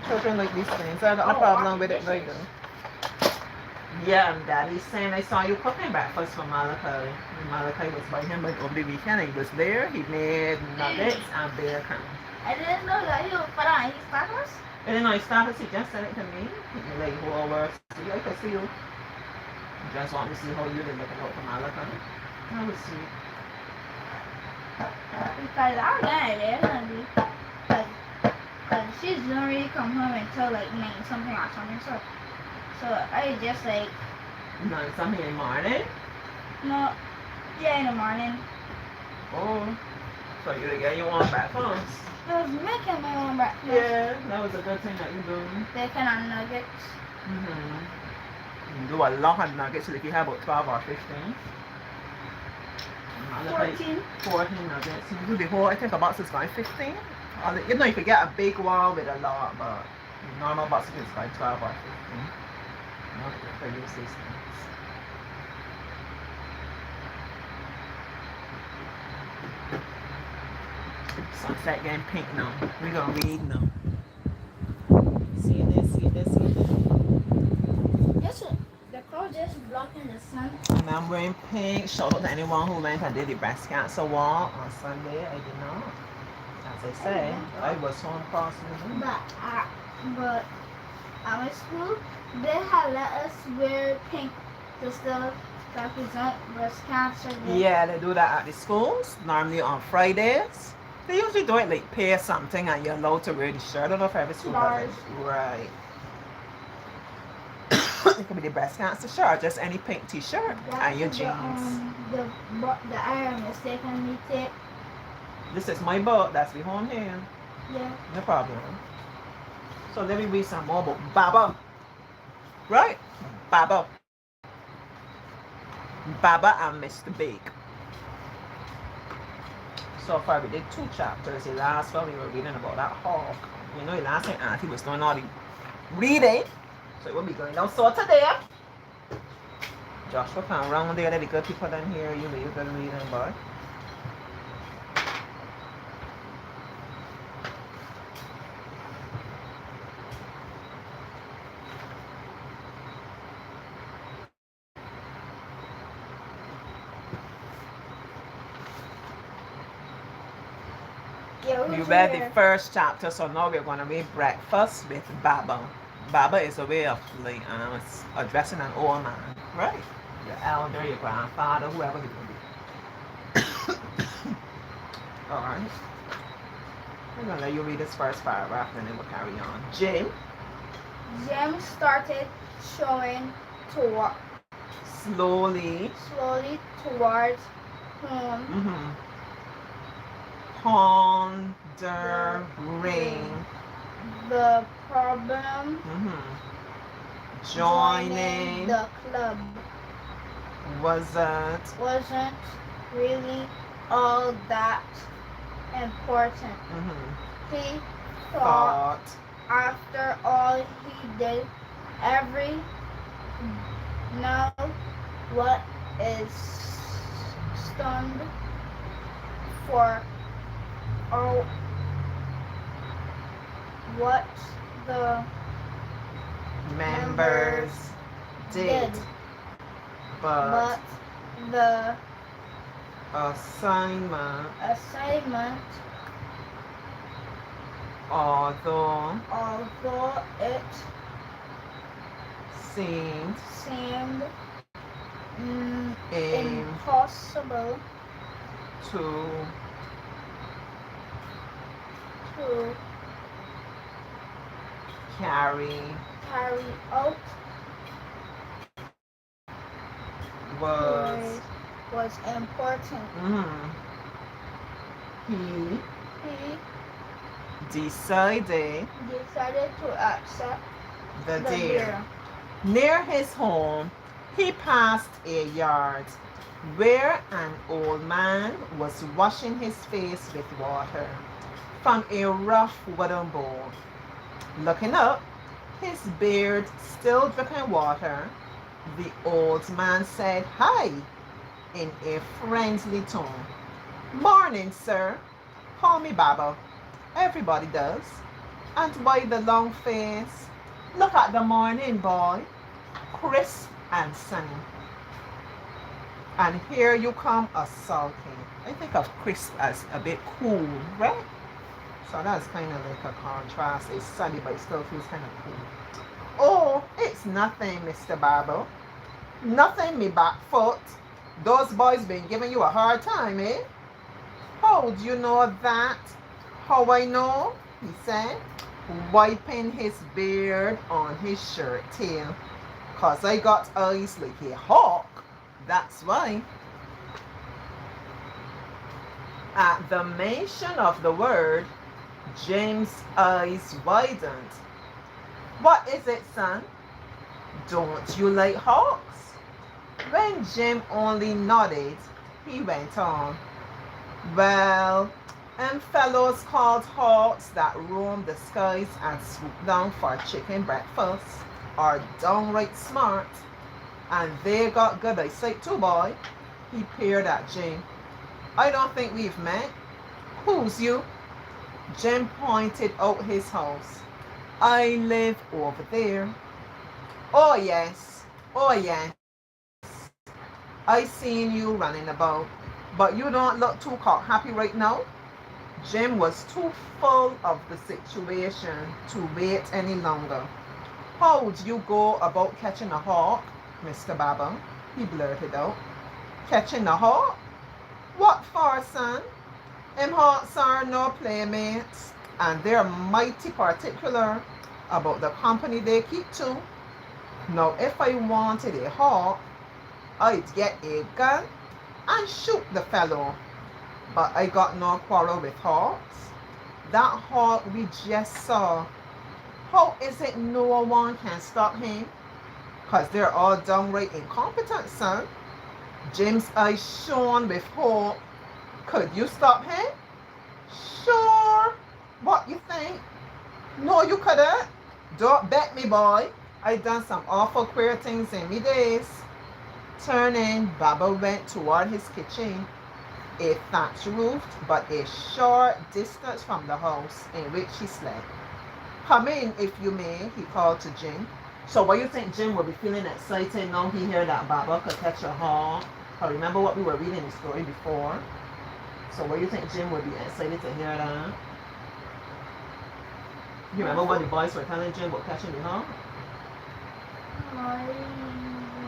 children like these things. I got no problem with it right now. Yeah, and Daddy's saying I saw you cooking breakfast for Malachi. And Malachi was by him like over the weekend. He was there. He made nuggets and bacon. I didn't know that you put on his tacos. And then I started to just said it to me. Like, who over? See, I can see you. Just want to see how you did looking out for Malachi. I was sweet. Because I'm not there, honey. Because she doesn't really come home until like 9 something or something. So I just like. 9 something in the morning? No. Yeah, in the morning. Oh. So you get your own breakfast? I was making my own breakfast. Yeah, that was a good thing that you doing. Bacon and nuggets. You do a lot of nuggets, like you have about 12 or 15. 14 nuggets. You do the whole, I think a box is like 15. You know, you could get a big one with a lot, but the normal box is like 12 or 15. Not for use these things. Sunset getting pink now. We're gonna read now. See this, see this, see this. Yes, sir. The clouds just blocking the sun. And I'm wearing pink. Shout out to anyone who went and did the breast cancer walk on Sunday. I did not. As I say, I was home crossing. But at my school, they had let us wear pink to still represent breast cancer. Yeah, they do that at the schools, normally on Fridays. They usually do it like pay something and you're allowed to wear the shirt. I don't know if every school does it. Right. It could be the breast cancer shirt or just any pink t-shirt and your jeans. The iron mistakenly take. This is my book. That's behind here. Yeah. No problem. So let me read some more about Baba. Right? Baba. Baba and Mr. Big. So far we did 2 chapters. The last one we were reading about that hawk. You know, the last time Auntie was doing all the reading. So it will be going down. So today, Joshua come around there. The good people down here. You know, you're good reading, boy. We read the first chapter, so now we're going to read Breakfast with Baba. Baba is a way of like addressing an old man, right? Your elder, your grandfather, whoever he will be. Alright. I'm going to let you read this first paragraph and then we'll carry on. Jim started showing slowly towards home. Pondering the problem. Joining the club wasn't really all that important. He thought after all he did every now what is stunned for or what the members did, but the assignment, although it seemed impossible to carry out was important. He decided to accept the deer. Near his home, he passed a yard where an old man was washing his face with water from a rough wooden bowl. Looking up, his beard still dripping water, The old man said hi in a friendly tone. Morning, sir. Call me Baba. Everybody does. And why the long face? Look at the morning, boy. Crisp and sunny. And here you come a sulking. I think of crisp as a bit cool, right? So that's kind of like a contrast. It's sunny, but it still feels kind of cool. Oh, it's nothing, Mr. Barber. Nothing, me back foot. Those boys been giving you a hard time, eh? How do you know that? How I know? He said, wiping his beard on his shirt tail. 'Cause I got eyes like a hawk. That's why. At the mention of the word, Jim's eyes widened. What is it, son? Don't you like hawks? When Jim only nodded, he went on. Well, fellows called hawks that roam the skies and swoop down for chicken breakfast are downright smart. And they got good eyesight too, boy. He peered at Jim. I don't think we've met. Who's you? Jim pointed out his house. I live over there. Oh yes, oh yes. I seen you running about. But you don't look too happy right now. Jim was too full of the situation to wait any longer. How would you go about catching a hawk, Mr. Baba? He blurted out. Catching a hawk? What for, son? Them hawks are no playmates, and they're mighty particular about the company they keep too. Now, if I wanted a hawk, I'd get a gun and shoot the fellow. But I got no quarrel with hawks. That hawk we just saw, how is it no one can stop him? 'Cause they're all downright incompetent, son. Jim's eyes shone with hope. Could you stop him? Sure. What you think? No, you couldn't. Don't bet me, boy. I done some awful queer things in me days. Turning, Baba went toward his kitchen, a thatch roofed but a short distance from the house in which he slept. Come in, if you may, he called to Jim. So what you think Jim will be feeling excited now he heard that Baba could catch a hawk? I remember what we were reading the story before. So what you think Jim would be excited to hear that? You remember what the boys were telling Jim about catching the hawk?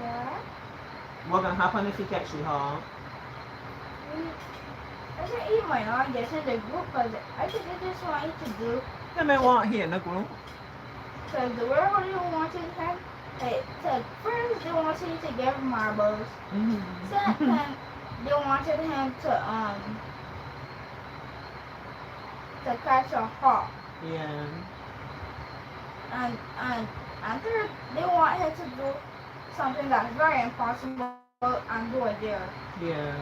Yeah. What gonna happen if he catch the hawk? I think he might not get in the group because I think they just want to do. They may want here in the group. Because the world really wanted him. To first, they wanted him to give marbles. Second, they wanted him to catch a hawk. Yeah. And third, they want him to do something that's very impossible and do it there. Yeah.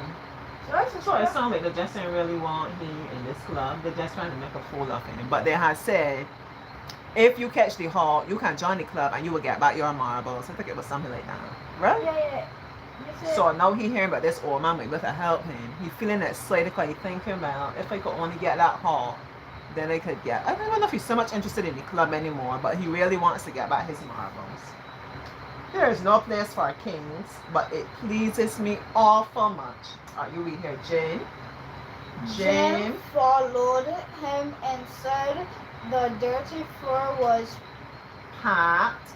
So it sounds like they just didn't really want him in this club. They're just trying to make a fool of him. But they had said, if you catch the hawk, you can join the club and you will get back your marbles. I think it was something like that. Right? Yeah. So now he hearing about this old man able to help him. He feeling excited because he thinking about if I could only get that hawk, then I could get. I don't know if he's so much interested in the club anymore, but he really wants to get back his marbles. There is no place for kings, but it pleases me awful much. Are you read here, Jane? Jim followed him and said the dirty floor was packed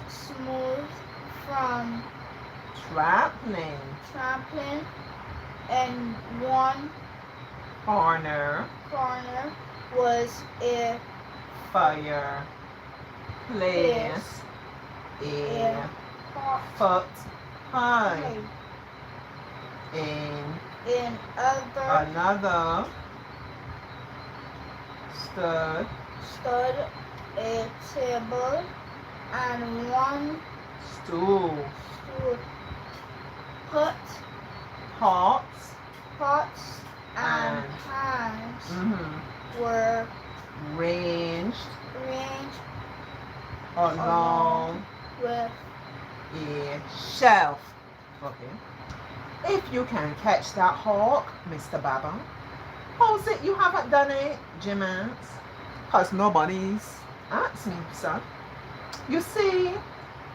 smooth from trampling, and one corner was a fireplace, a foot high. In another stood a table and one stool. Pots and pans were ranged along with a shelf. Okay. If you can catch that hawk, Mr. Baba, how's it you haven't done it? Jim asks. Cause nobody's asked me, son. You see,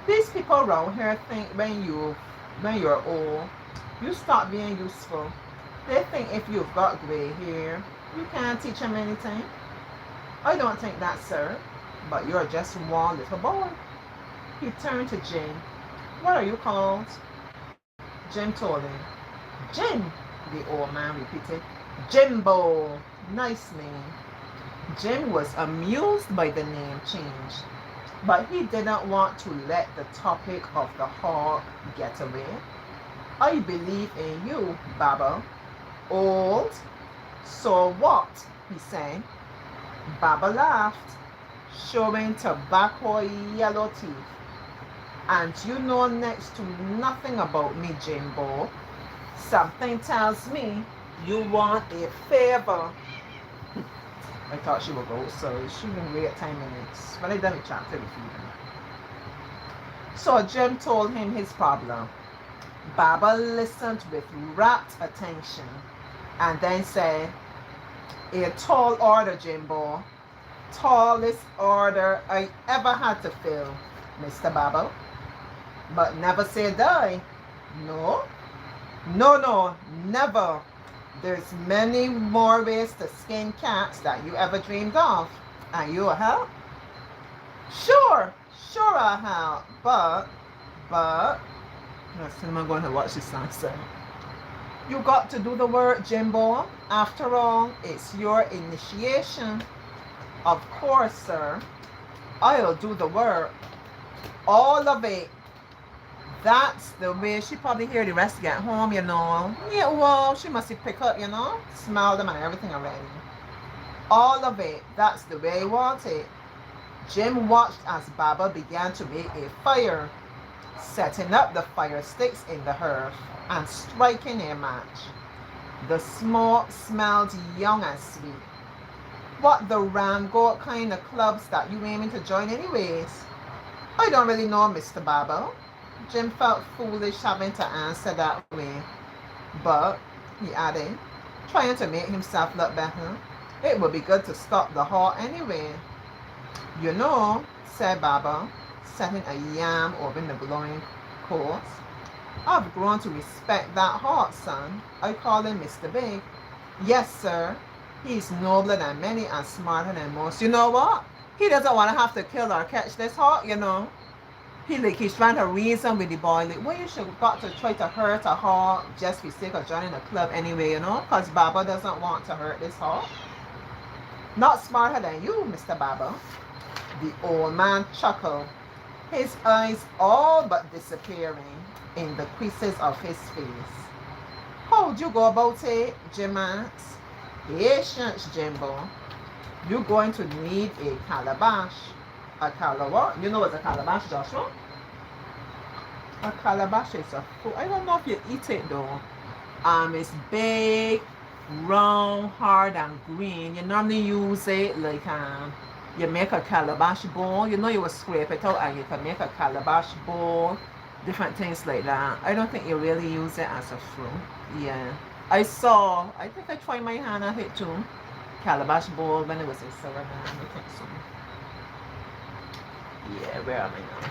these people around here think when you're old, you start being useful. They think if you've got gray hair, you can't teach them anything. I don't think that, sir. But you're just one little boy. He turned to Jim. What are you called? Jim told him. Jim, the old man repeated. Jimbo. Nice name. Jim was amused by the name change, but he didn't want to let the topic of the hawk get away. I believe in you, Baba. Old? So what? He said. Baba laughed, showing tobacco yellow teeth. And you know next to nothing about me, Jimbo. Something tells me you want a favor. I thought she would go, so she didn't wait 10 minutes. But I done a chapter with you. So Jim told him his problem. Baba listened with rapt attention and then said, a tall order, Jimbo. Tallest order I ever had to fill, Mr. Baba. But never say die. No? No, never. There's many more ways to skin cats that you ever dreamed of. And you'll help? Sure I'll help. But, I'm going to watch this sunset. You got to do the work, Jimbo. After all, it's your initiation. Of course, sir. I'll do the work. All of it. That's the way she probably hear the rest get home, you know. Yeah, well, she must have picked up, you know. Smell them and everything already. All of it. That's the way he wants it. Jim watched as Baba began to make a fire, setting up the fire sticks in the hearth and striking a match. The smoke smelled young and sweet. What the Ramgo kind of clubs that you aiming to join anyways? I don't really know, Mr. Baba. Jim felt foolish having to answer that way. But, he added, trying to make himself look better, it would be good to stop the hawk anyway. You know, said Baba, setting a yam over the glowing coals, I've grown to respect that hawk, son. I call him Mr. Big. Yes, sir. He's nobler than many and smarter than most. You know what? He doesn't want to have to kill or catch this hawk, you know. He's trying to reason with the boy. Like, well, you should got to try to hurt a hawk just for the sake of joining the club anyway, you know. Because Baba doesn't want to hurt this hawk. Not smarter than you, Mr. Baba. The old man chuckled, his eyes all but disappearing in the creases of his face. How'd you go about it, Jim asked. Patience, Jimbo. You're going to need a calabash. A calabash? You know what's a calabash, Joshua? A calabash is a fruit. I don't know if you eat it though. It's big, round, hard, and green. You normally use it like you make a calabash bowl. You know you will scrape it out and you can make a calabash bowl. Different things like that. I don't think you really use it as a fruit. Yeah. I think I tried my hand at it too. Calabash bowl when it was in Suriname. I think so. Yeah, where am I now?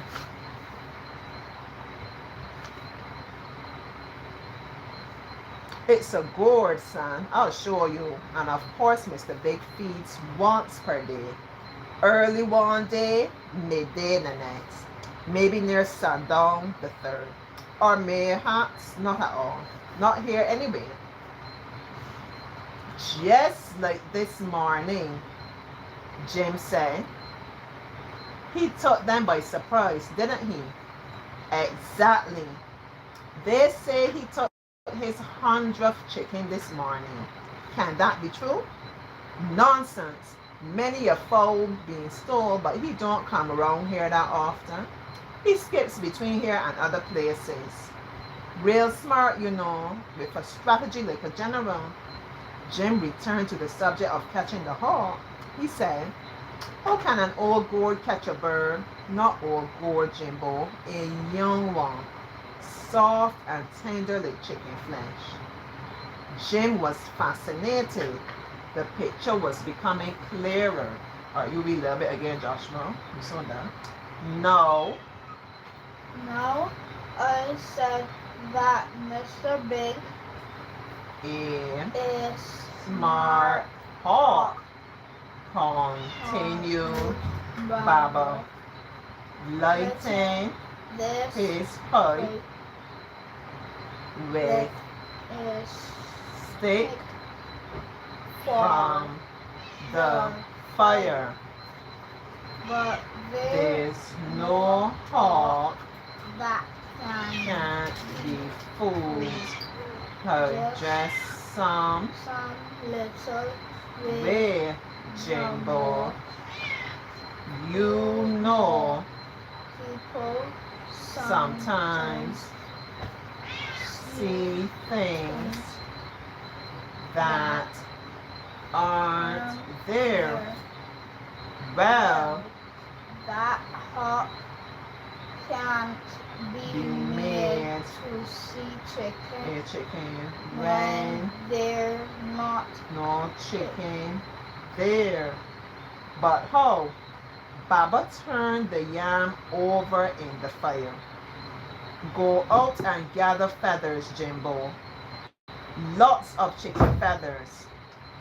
It's a gourd, son. I'll show you. And of course, Mr. Big feeds once per day. Early one day, midday the next. Maybe near sundown the third. Or mayhaps not at all. Not here anyway. Just like this morning, Jim said. He took them by surprise, didn't he? Exactly. They say he took his 100th chicken this morning. Can that be true? Nonsense. Many a fowl being stole, but he don't come around here that often. He skips between here and other places. Real smart, you know, with a strategy like a general. Jim returned to the subject of catching the hawk. He said, how can an old gourd catch a bird? Not all gourd, Jimbo. A young one. Soft and tender like chicken flesh. Jim was fascinated. The picture was becoming clearer. Alright, you read a little bit again, Joshua. You saw that? No. Now I said that Mr. Big A is smart hawk. Continued Baba, lighting This his pipe with is stick from from the fire. but There's no hawk that can can't be fooled. Her just some little way, Jimbo. You know people sometimes see things that aren't there. Well, that hawk can't be be made made to see chicken a chicken when when they're not. no chicken there. But how? Baba turned the yam over in the fire. Go out and gather feathers, Jimbo. Lots of chicken feathers.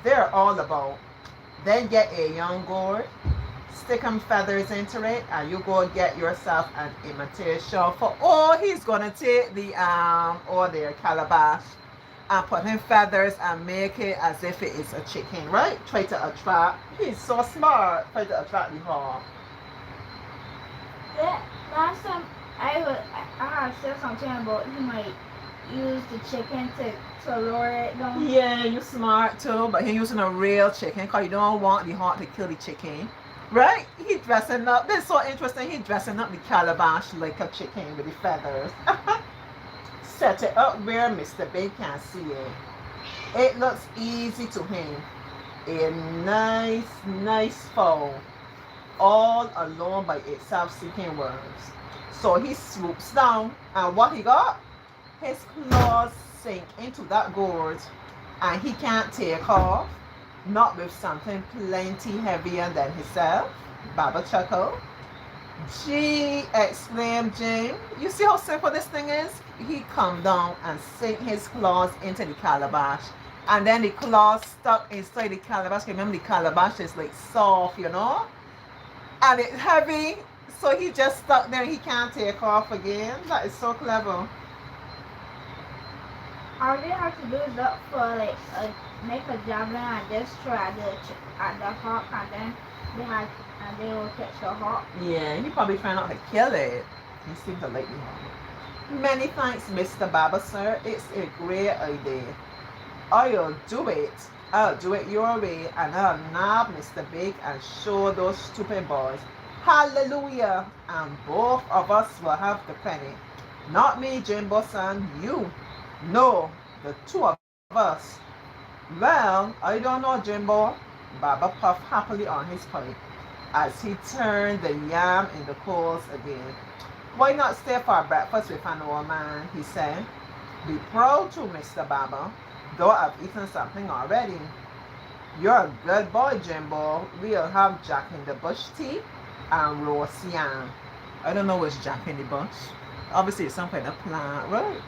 They're all about. Then get a young gourd, stick some feathers into it, and you go get yourself an imitation for. Oh, he's gonna take the or their calabash and put in feathers and make it as if it is a chicken, right? Try to attract. He's so smart. Try to attract the hawk. Last time I said something about he might use the chicken to lure it down. Yeah, you smart too, but he's using a real chicken because you don't want the hawk to kill the chicken. Right? He dressing up. That's so interesting. He dressing up the calabash like a chicken with the feathers. Set it up where Mr. Big can see it. It looks easy to him. A nice fowl, all alone by itself seeking worms. So he swoops down, and what he got? His claws sink into that gourd, and he can't take off, not with something plenty heavier than himself. Baba chuckled. Gee, exclaimed Jim. You see how simple this thing is? He come down and sink his claws into the calabash. And then the claws stuck inside the calabash. Remember the calabash is like soft, you know? And it's heavy. So he just stuck there. He can't take off again. That is so clever. All they have to do is look for make a javelin and just throw at the hawk, and then they will catch the hawk. Yeah, he probably trying not to kill it. He seems to like the hawk. Many thanks, Mr. Baba, sir. It's a great idea. I'll do it. I'll do it your way, and I'll nab Mr. Big and show those stupid boys. Hallelujah! And both of us will have the penny. Not me, Jimbo son, you. No, the two of us. Well, I don't know, Jimbo. Baba puffed happily on his pipe as he turned the yam in the coals again. Why not stay for breakfast with an old man, he said. Be proud to, Mr. Baba, though I've eaten something already. You're a good boy, Jimbo. We'll have Jack in the Bush tea and roast yam. I don't know what's Jack in the Bush. Obviously, it's some kind of plant, right?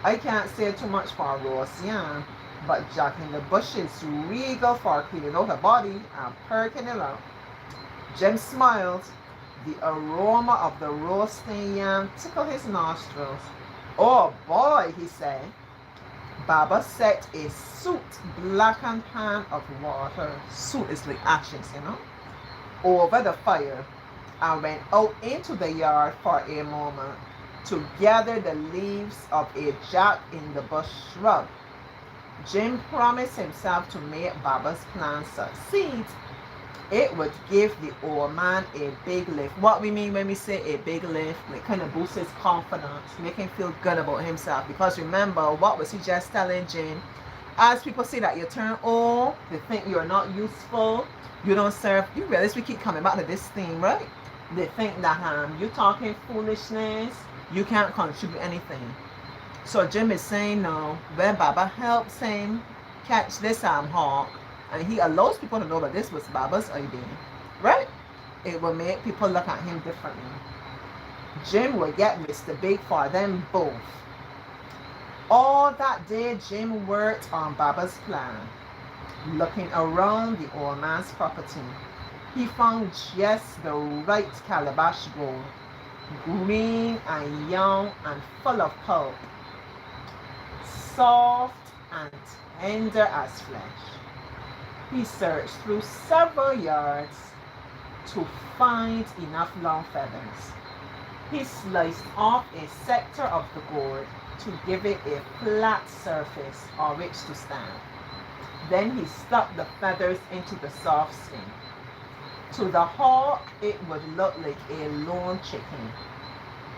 I can't say too much for roast yam, but Jack in the Bush is regal for cleaning out the body and perking it out. Jim smiled. The aroma of the roasting yam tickled his nostrils. Oh boy, he said. Baba set a soot blackened pan of water. Soot is like ashes, you know, over the fire and went out into the yard for a moment to gather the leaves of a Jack in the Bush shrub. Jim promised himself to make Baba's plan succeed. It would give the old man a big lift. What we mean when we say a big lift, like kind of boosts his confidence, make him feel good about himself. Because remember, what was he just telling Jim? As people say that you turn old, they think you're not useful, you don't serve. You realize we keep coming back to this theme, right? They think that you talking foolishness, you can't contribute anything. So Jim is saying no. When Baba helps him catch this hawk, and he allows people to know that this was Baba's idea, right? It will make people look at him differently. Jim will get Mr. Big for them both. All that day, Jim worked on Baba's plan, looking around the old man's property. He found just the right calabash gold, green and young and full of pulp, soft and tender as flesh. He searched through several yards to find enough long feathers. He sliced off a sector of the gourd to give it a flat surface on which to stand. Then he stuck the feathers into the soft skin. To the hawk, it would look like a lone chicken.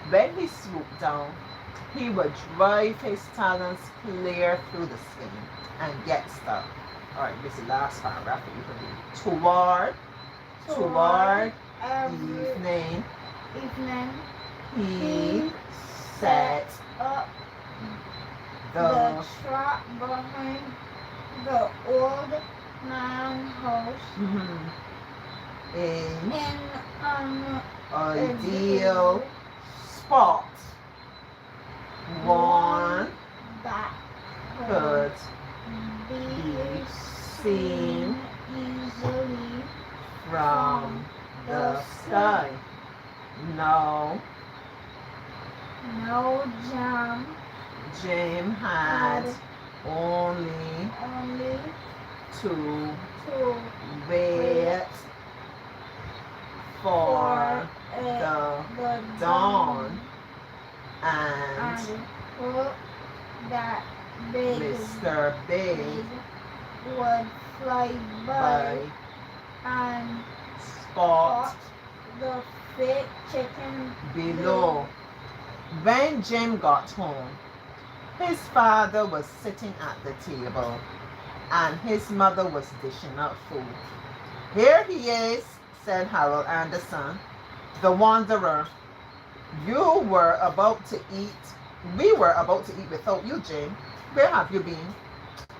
When he swooped down, he would drive his talons clear through the skin and get stuck. All right, this is the last paragraph that you can read. Toward evening, he set up the trap behind the old man's house in in an ideal spot. One that could be seen easily from the sky. No, no Jim had only only to to wait for the the dawn and and hope that big Mr. Big would fly by by and spot spot the fake chicken below. When Jim got home, his father was sitting at the table and his mother was dishing out food. Here he is, said Harold Anderson, the wanderer. You were about to eat. We were about to eat without you, Jim. Where have you been?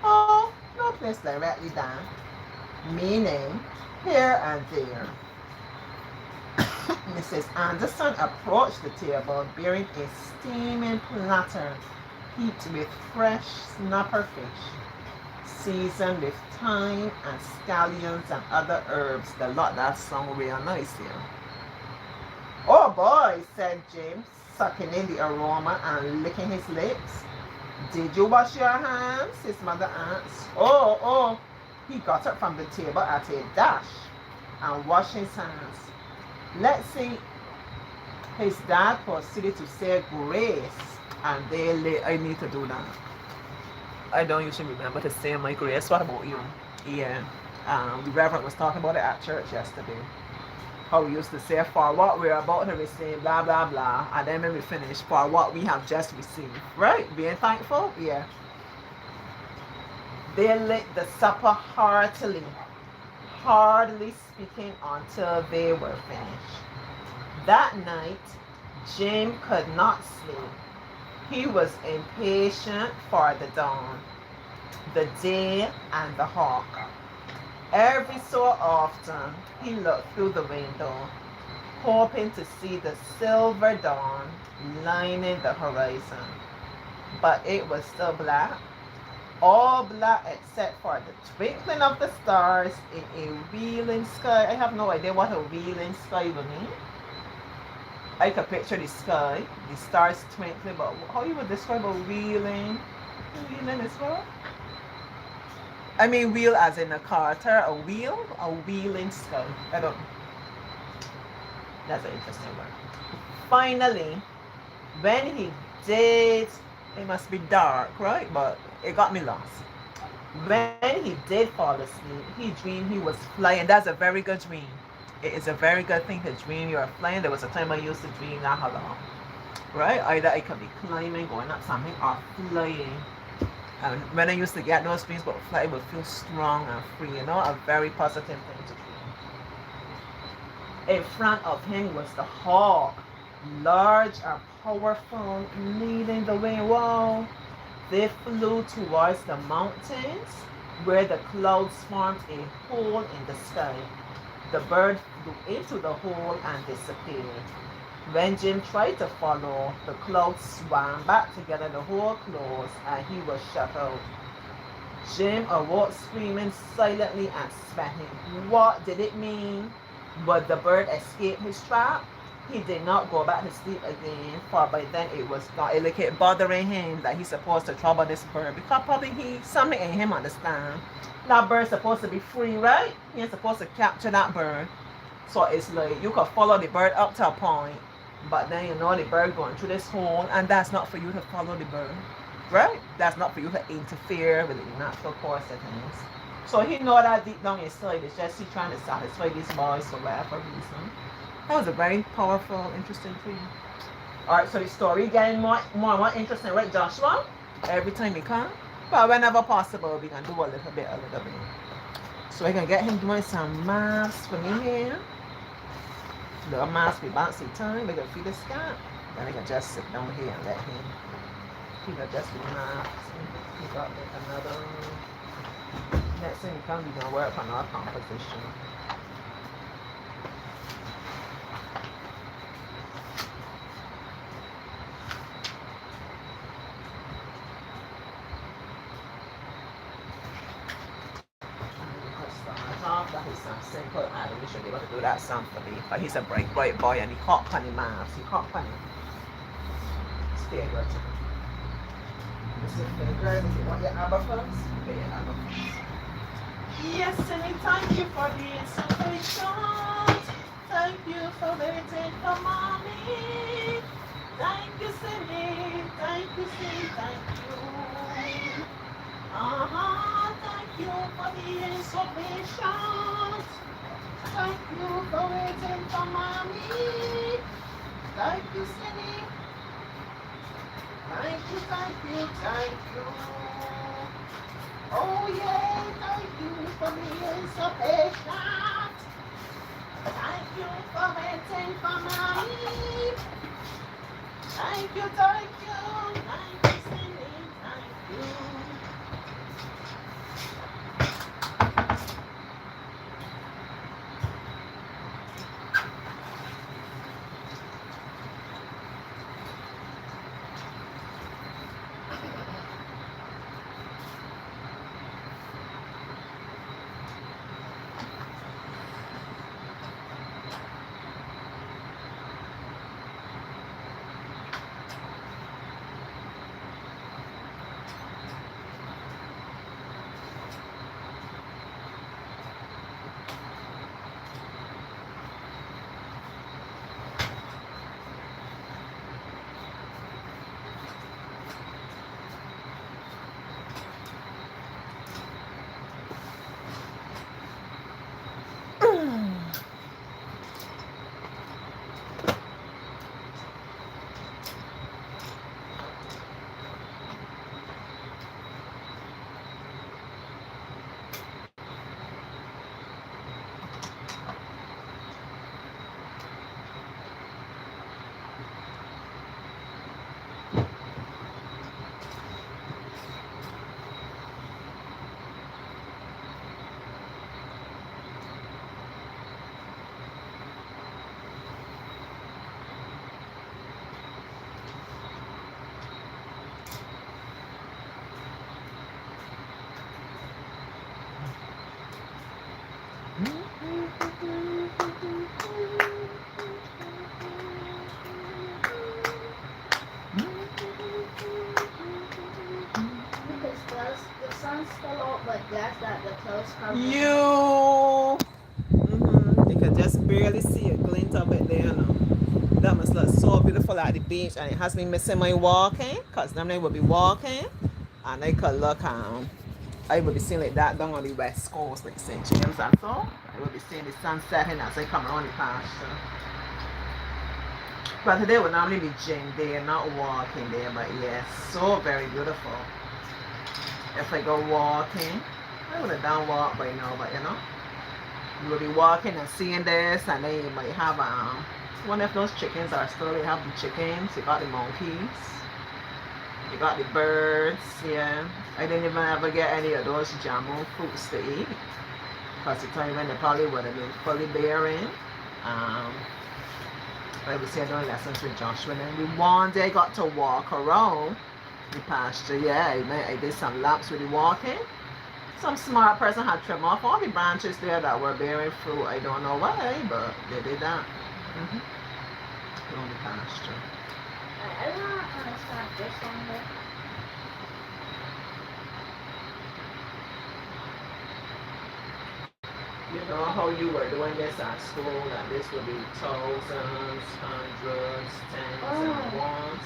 Oh, no place directly down. Meaning here and there. Mrs. Anderson approached the table bearing a steaming platter heaped with fresh snapper fish, seasoned with thyme and scallions and other herbs. The lot that song real nice here. Oh boy, said James, sucking in the aroma and licking his lips. Did you wash your hands? His mother asked. Oh, he got up from the table at a dash and washed his hands. Let's see. His dad proceeded to say grace, and I need to do that. I don't usually remember to say my grace. What about you? Yeah. The Reverend was talking about it at church yesterday. How we used to say, for what we're about to receive, blah, blah, blah. And then when we finish, for what we have just received. Right? Being thankful? Yeah. They lit the supper heartily, hardly speaking until they were finished. That night, Jim could not sleep. He was impatient for the dawn, the day, and the hawk. Every so often, he looked through the window, hoping to see the silver dawn lining the horizon. But it was still black, all black except for the twinkling of the stars in a wheeling sky. I have no idea what a wheeling sky would mean. I could picture the sky, the stars twinkling, but how you would describe a wheeling? Wheeling as well? I mean wheel as in a carter, a wheel, a wheeling sky. I don't know. That's an interesting word. Finally, when he did, it must be dark, right? But it got me lost. When he did fall asleep, he dreamed he was flying. That's a very good dream. It is a very good thing to dream you are flying. There was a time I used to dream that long. Right? Either I could be climbing, going up something, or flying. And when I used to get those dreams about flight, I would feel strong and free, you know, a very positive thing to dream. In front of him was the hawk, large and powerful, leading the way. Wow! They flew towards the mountains, where the clouds formed a hole in the sky. The bird flew into the hole and disappeared. When Jim tried to follow, the clouds swam back together, the hole closed, and he was shut out. Jim awoke screaming silently and sweating. What did it mean? Would the bird escape his trap? He did not go back to sleep again, for by then it was not it bothering him that he's supposed to trouble this bird, because probably something in him understand. That bird's supposed to be free, right? He ain't supposed to capture that bird. So it's like you could follow the bird up to a point, but then you know the bird going through this hole, and that's not for you to follow the bird. Right? That's not for you to interfere with the natural course of things. So he know that deep down inside it's just he trying to satisfy these boys for whatever reason. That was a very powerful, interesting dream. Alright, so the story getting more and more interesting, right, Joshua? Every time he come. But whenever possible, we can do a little bit. So I can get him doing some maths for me here. Little maths with bouncy time. We can feed the sky. Then I can just sit down here and let him. He got just the maths. He got another. Next thing he comes, we're gonna work on our composition. That is some simple and we should be able to do that sum for me. But he's a bright boy and he caught funny maths. He caught funny. Stay good. Girls, if you want your abacus, get your abacus. Yes, and thank you for the inspiration. Thank you for waiting for mommy. Thank you, Cindy. Thank you, Cindy. Thank you. Thank you for the inspiration. Thank you for waiting for mommy. Thank you, Cindy. Thank you, thank you, thank you. Oh yeah, thank you for being so patient. Thank you for waiting for mommy. Thank you, thank you, Cindy, thank you. You can just barely see a glint of it there now. That must look so beautiful at the beach, and it has me missing my walking, because then I will be walking and I could look I will be seeing like that down on the west coast, like St. James and so. I will be seeing the sun setting as I come around the pasture. But today would normally be gym day, not walking there, but yes, so very beautiful. If I go walking, I would have done walk by now, but you know. You will be walking and seeing this, and then you might have one of those chickens are still. You have the chickens. You got the monkeys. You got the birds. Yeah. I didn't even ever get any of those jamu fruits to eat because the time when they probably would have been fully bearing. Um, I was here doing lessons with Joshua, and we one day got to walk around the pasture. Yeah, I did some laps with the walking. Some smart person had trimmed off all the branches there that were bearing fruit. I don't know why, but they did that. On the pasture. I don't understand this one. You know how you were doing this at school, that this would be thousands, hundreds, tens, and ones.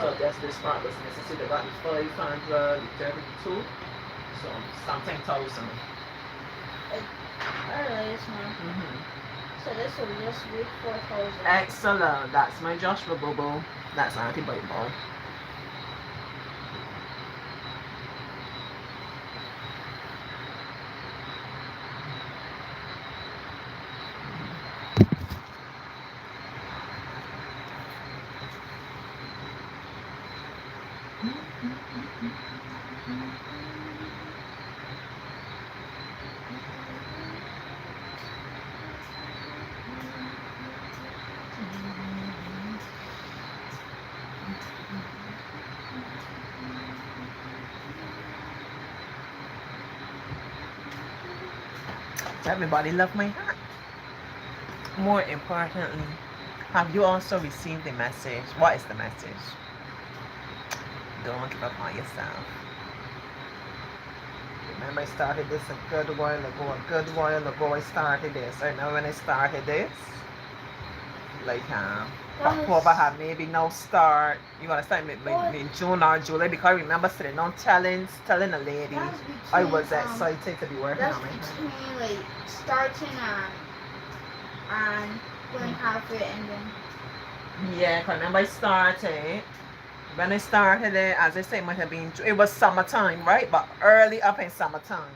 So just this part was missing. They got the 500, the 32. So something thousand. I like this one. So this will just be 4,000. Excellent. That's my Joshua Boo. That's Auntie Bible. Everybody love my hat. More importantly, have you also received the message? What is the message? Don't give up on yourself. Remember I started this a good while ago. I started this. I remember when I started this, like October had maybe no start. You gotta start in June or July because I remember sitting down telling a lady I was excited to be working on it. That's between like starting and going halfway and then. Yeah, cause remember I started. When I started it, as I say, it might have been, it was summertime, right? But early up in summertime.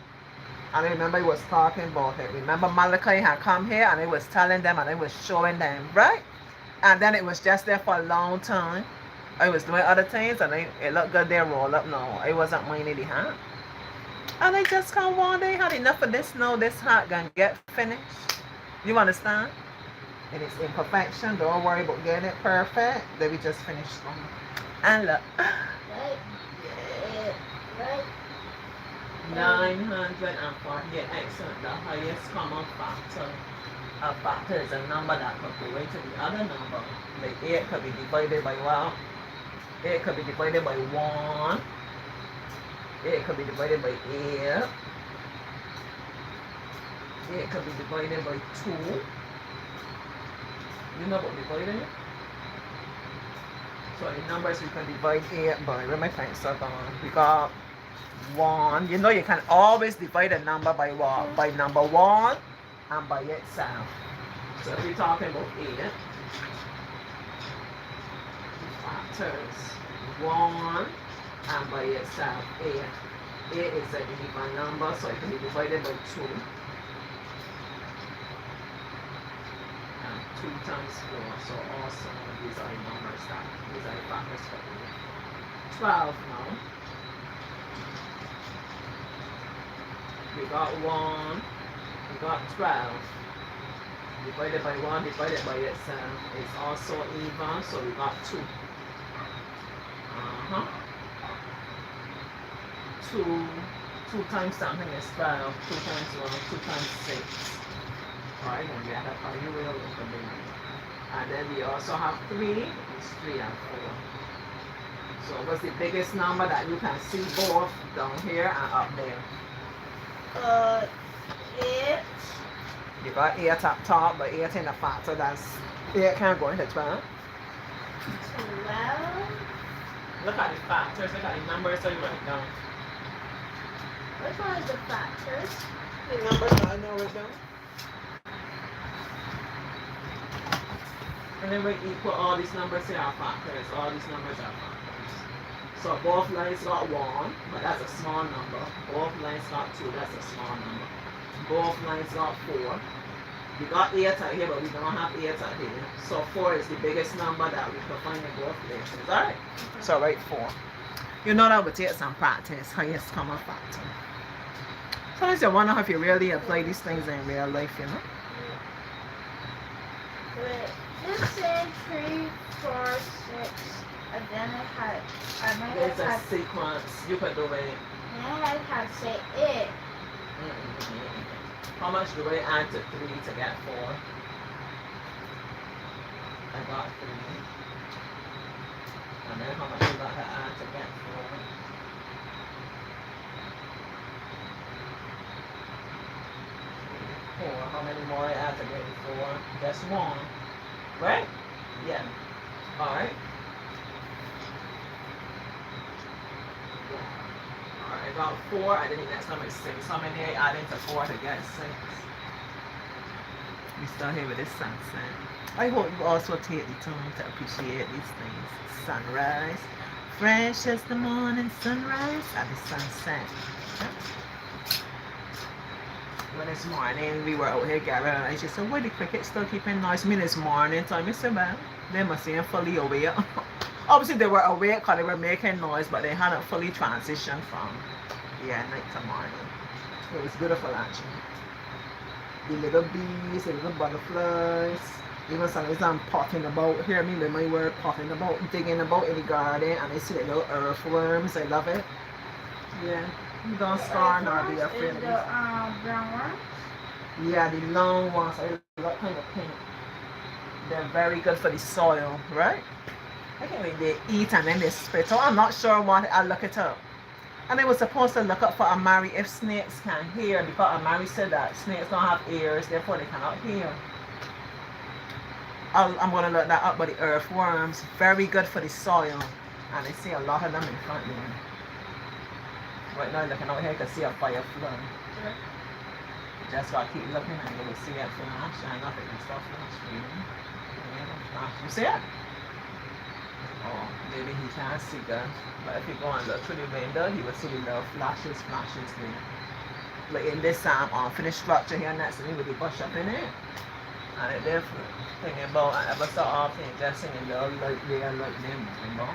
And I remember I was talking about it. Remember Malachi had come here and I was telling them and I was showing them, right? And then it was just there for a long time. I was doing other things and it looked good there, roll up. No, I wasn't minding the hat. And I just come one day, had enough of this. No, this hat gonna get finished. You understand? And it's imperfection. Don't worry about getting it perfect. Then we just finished strong. And look. Right. 948. Excellent. The highest common factor. A factor is a number that could go into the other number. Like 8 could be divided by what? 8 could be divided by 1. 8 could be divided by 8. 8 could be divided by 2. You know about dividing? So in numbers we can divide 8 by, where my pencil gone? We got 1. You know you can always divide a number by what? By number 1 and by itself. So if we're talking about 8, factors 1 and by itself 8. 8 is an even number, so it can be divided by 2. 2 times 4, so also these are the numbers that, these are the factors for 8. 12 now. We got 1, we got 12. Divided by 1, divided by itself is also even, so we got 2. 2 times something is 12, 2 times 1, 2 times 6. Alright, and we have how you will look at it. And then we also have 3, it's 3 and 4. So what's the biggest number that you can see both down here and up there? 8. You got 8 up top, but 8 in the factor, that's 8 can't go into 12. 12. Look at the factors, look at the numbers so you write down. Which one is the factors? The numbers I know it down. And then we equal all these numbers here are factors. All these numbers are factors. So both lines got 1, but that's a small number. Both lines got 2, that's a small number. Both lines got 4. We got 8 out here, but we don't have 8 out here. So 4 is the biggest number that we can find in both places. Alright? So write 4. You know that would take some practice. Highest common factor. Sometimes you wonder if you really apply these things in real life, you know? Wait, this said 3, 4, 6, and then I might There's have a sequence. You could do it. then I had say it. How much do I add to 3 to get 4? I got 3. And then how much you got to add to get 4? 4. How many more I add to get 4? Just 1. Right? Yeah. Alright. Alright, I got 4. I did the next number is 6. How many I add into 4 to get 6? We start here with this sunset. I hope you also take the time to appreciate these things. Sunrise, fresh as the morning sunrise, and the sunset. When it's morning, we were out here gathering, and I just said, why the cricket still keeping noise? I mean, it's morning time. I said, well, they must be fully awake. Obviously, they were awake because they were making noise, but they hadn't fully transitioned from, night to morning. It was beautiful, actually. The little bees, the little butterflies, even sometimes I'm potting about, hear me with my word, potting about, digging about in the garden, and I see the little earthworms. I love it. Yeah. You don't scar nor be afraid of the these. brown ones? Yeah, the long ones. I look kind of pink. They're very good for the soil, right? I think when they eat and then they spit out. I'm not sure what. I'll look it up. And I was supposed to look up for Amari if snakes can hear, because Amari said that snakes don't have ears, therefore they cannot hear. I'm going to look that up. But the earthworms, very good for the soil. And I see a lot of them in front of me. Right now, looking out here, you can see a fire flood. Just gotta keep looking and you will see it flash. I know if it can stop flash. You see it? Oh, maybe he can't see that. But if you go and look through the window, he will see the little flashes there. But in this finished structure here next to me with the bush up in it. And it different. Thinking about, I ever saw often just singing little light there, light there, moving about.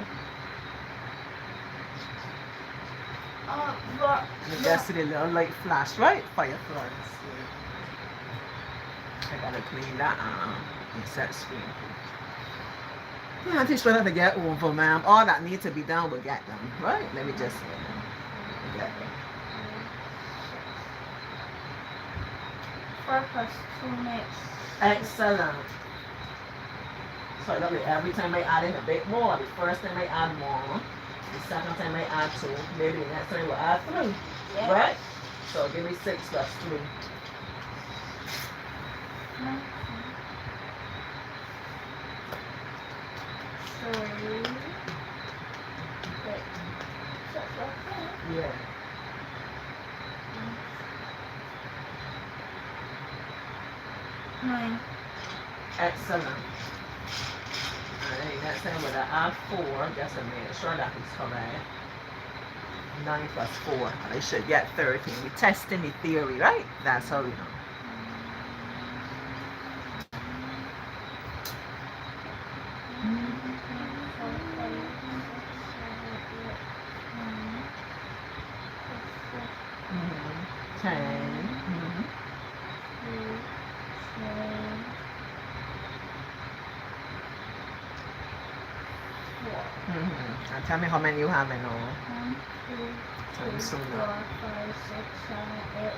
But You just see the little light flash, right? Fireflies. I gotta clean that set screen. Yeah, I just wanted to get over, ma'am. All that needs to be done will get done, right? Let me just get done. 4 plus 2 makes. Excellent. So lovely. Every time I add in a bit more. The first time I add more. The second time I add 2. Maybe the next time we'll add 3. Yeah. Right? So give me 6 plus 3. Yeah. Nine. Excellent. Alright, next time with an add 4, just to make sure that it's correct. 9 plus 4. And I should get 13. We're testing the theory, right? That's how we know. And tell me how many you have in all. 1, 2, 3, 4, 5, 6, 7, 8, 9,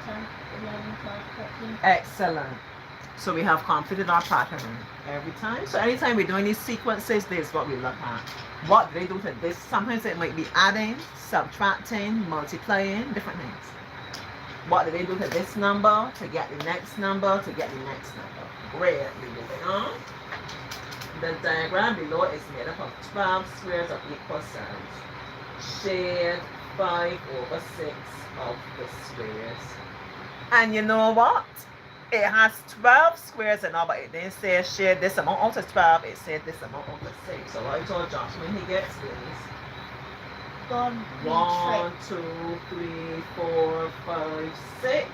10, 11, 12, 13. Excellent. So we have completed our pattern every time. So anytime we're doing these sequences, this is what we look at. What do they do to this? Sometimes it might be adding, subtracting, multiplying, different things. What do they do to this number to get the next number to get the next number? Great. We're moving on. The diagram below is made up of 12 squares of equal size. Shade 5 over 6 of the squares. And you know what? It has 12 squares and all, but it didn't say shade this amount out of 12. It said this amount out of 6. So I told Josh when he gets this. 1, 2, 3, 4, 5, 6.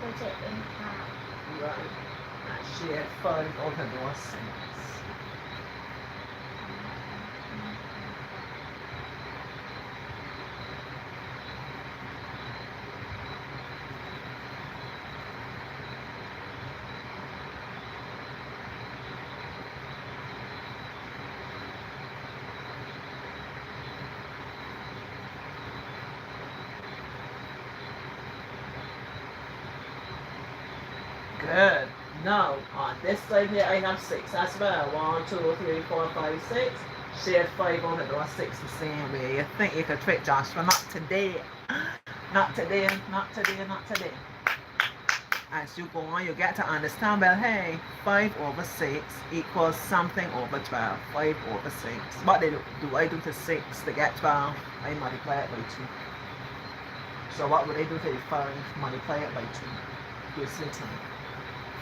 split it in half. Right. And she had 5 open door 6. Good. Now, on this side here, I have 6 as well. 1, 2, 3, 4, 5, 6. She had 5 on the door 6 the same way. You think you could trick Joshua? Not today. Not today. Not today. Not today. As you go on, you get to understand, well, hey, 5 over 6 equals something over 12. 5 over 6. What do I do to 6 to get 12? I multiply it by 2. So what would I do to the 5? Multiply it by 2. Gives me 10.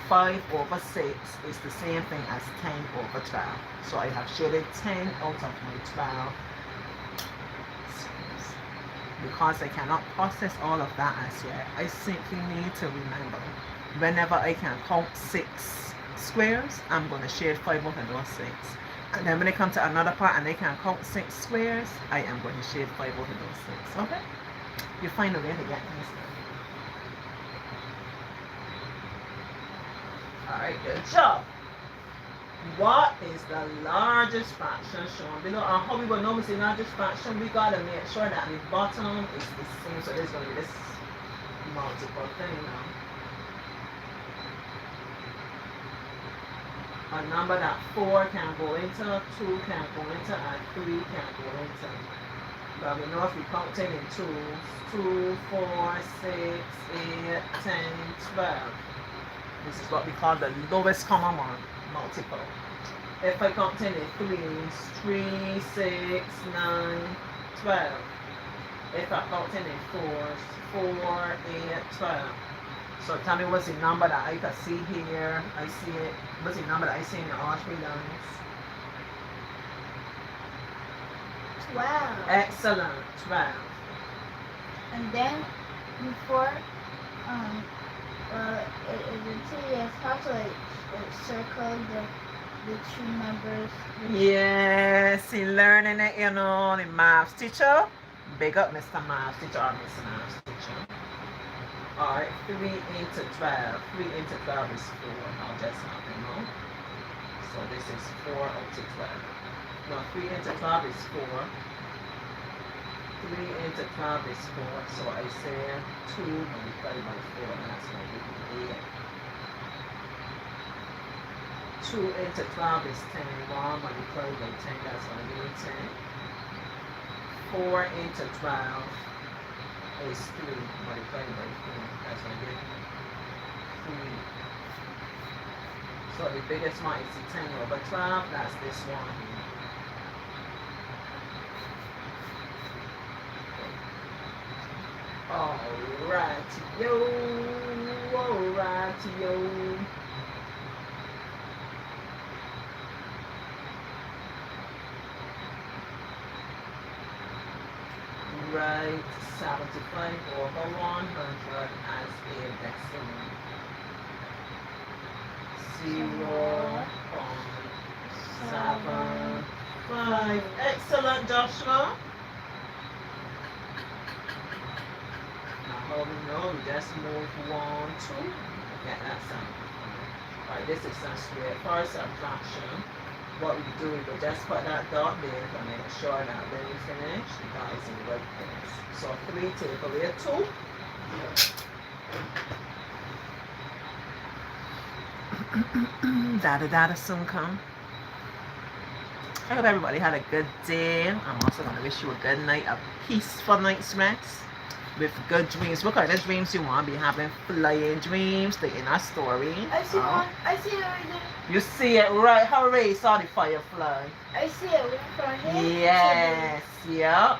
5 over 6 is the same thing as 10 over 12. So I have shaded 10 out of my 12. Because I cannot process all of that as yet, I simply need to remember whenever I can count 6 squares, I'm going to shade 5 out of those 6. And then when I come to another part and I can count 6 squares, I am going to shade 5 out of those 6. Okay? You find a way to get things done. Alright, good job. What is the largest fraction shown below? And how we will know it's the largest fraction, we gotta make sure that the bottom is the same. So there's gonna be this multiple thing now. A number that 4 can go into, 2 can go into, and 3 can go into. But we know if we count 10 in 2s, 2, 4, 6, 8, 10, 12. This is what we call the lowest common multiple. If I count 10 in 3s, 3, 6, 9, 12. If I count 10 in 4s, 4, 8, 12. So tell me what's the number that I can see here. I see it. What's the number that I see in the all 3 lines? 12. Excellent. 12. And then before it until you calculate circle the 2 numbers. Yes, he learning it, you know, the maths teacher. Big up Mr. Maths teacher or Mr. Maths teacher. Alright, 3 into 12. 3 into 12 is 4. I'll just have to know. So this is 4 up to 12. No, 3 into 12 is 4. 3 into 12 is 4. So I say 2 multiplied by 4. That's going to give me 8. 2 into 12 is 10. 1 multiplied by 10. That's going to give me 10. 4 into 12 is 3 multiplied by 4. That's going to give me 3. So the biggest one is the 10 over 12. That's this one here. Alright, yo. Alright, yo. Right, 75 over 100 as a decimal. 0.75. Excellent, Joshua. Now, how we know, we just move 1, 2. Yeah, that's 75. Alright, this is some straightforward subtraction. What we do is we just put that dot there to make sure that when we finish, the dot is in the right place. So 3 take away 2. Dada soon come. I hope everybody had a good day. I'm also going to wish you a good night, a peaceful night's rest with good dreams. What kind of dreams you want to be having? Flying dreams, the inner story. I see one. I see it right there. You see it right? Hooray, saw the firefly. I see it right from here. Yes, yep.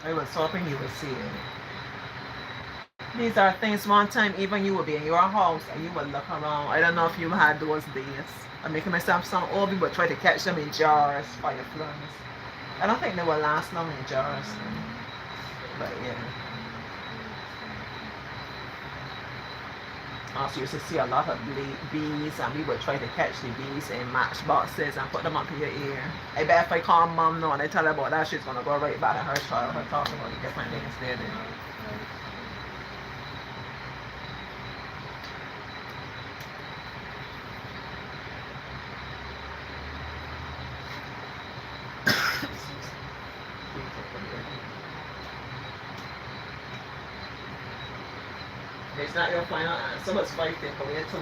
I was hoping you would see it. These are things one time even you would be in your house and you would look around. I don't know if you had those days. I'm making myself sound old, but try to catch them in jars, fireflies. I don't think they will last long in jars. But yeah. Also, used to see a lot of bees, and we would try to catch the bees in matchboxes and put them up in your ear. I bet if I call mom now and I tell her about that, she's gonna go right back to her childhood talking about the different things they did. It's not your final answer, but it's fighting for you too.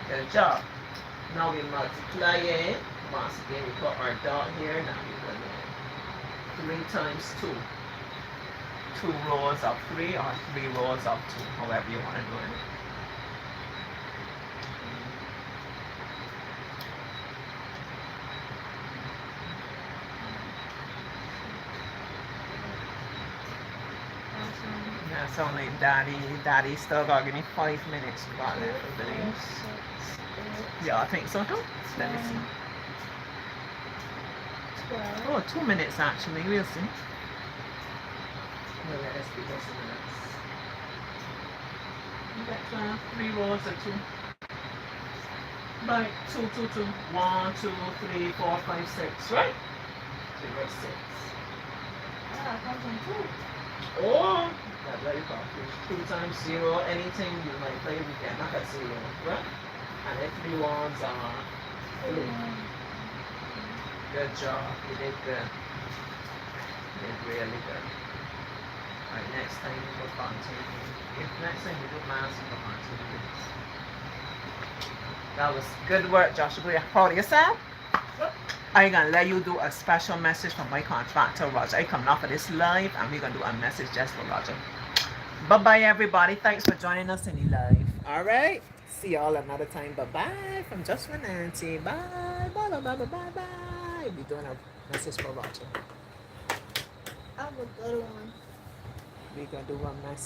Good job. Now we multiply it. Once again, we put our dot here. Now we're going to 3 times 2. 2 rows of 3 or 3 rows of 2, however you want to do it. That's only Daddy still got to give me 5 minutes to got left for this. Yeah, I think so too. Let me see. 12. Oh, 2 minutes actually, we'll see. No, let's be just minutes. You got 12, 3 rows of 2. Right, 2, 2, 2. 1, 2, 3, 4, 5, 6, right? 3, 6. Yeah, comes in 2. Oh, that's very powerful. 2 times 0, anything you might play, we can knock at 0, right? And then 3 ones are 3. Good job, you did good. You did really good. Alright, next time we will continue. If next time we do maths, we will continue. That was good work, Joshua. You're proud of yourself? I'm gonna let you do a special message from my contractor, Roger. I coming off of this live, and we're gonna do a message just for Roger. Bye bye, everybody. Thanks for joining us in the live. All right. See y'all another time. Bye bye from Joshua and Auntie. Bye bye bye bye bye bye bye. We're doing a message for Roger. I have a good one. We're gonna do a message.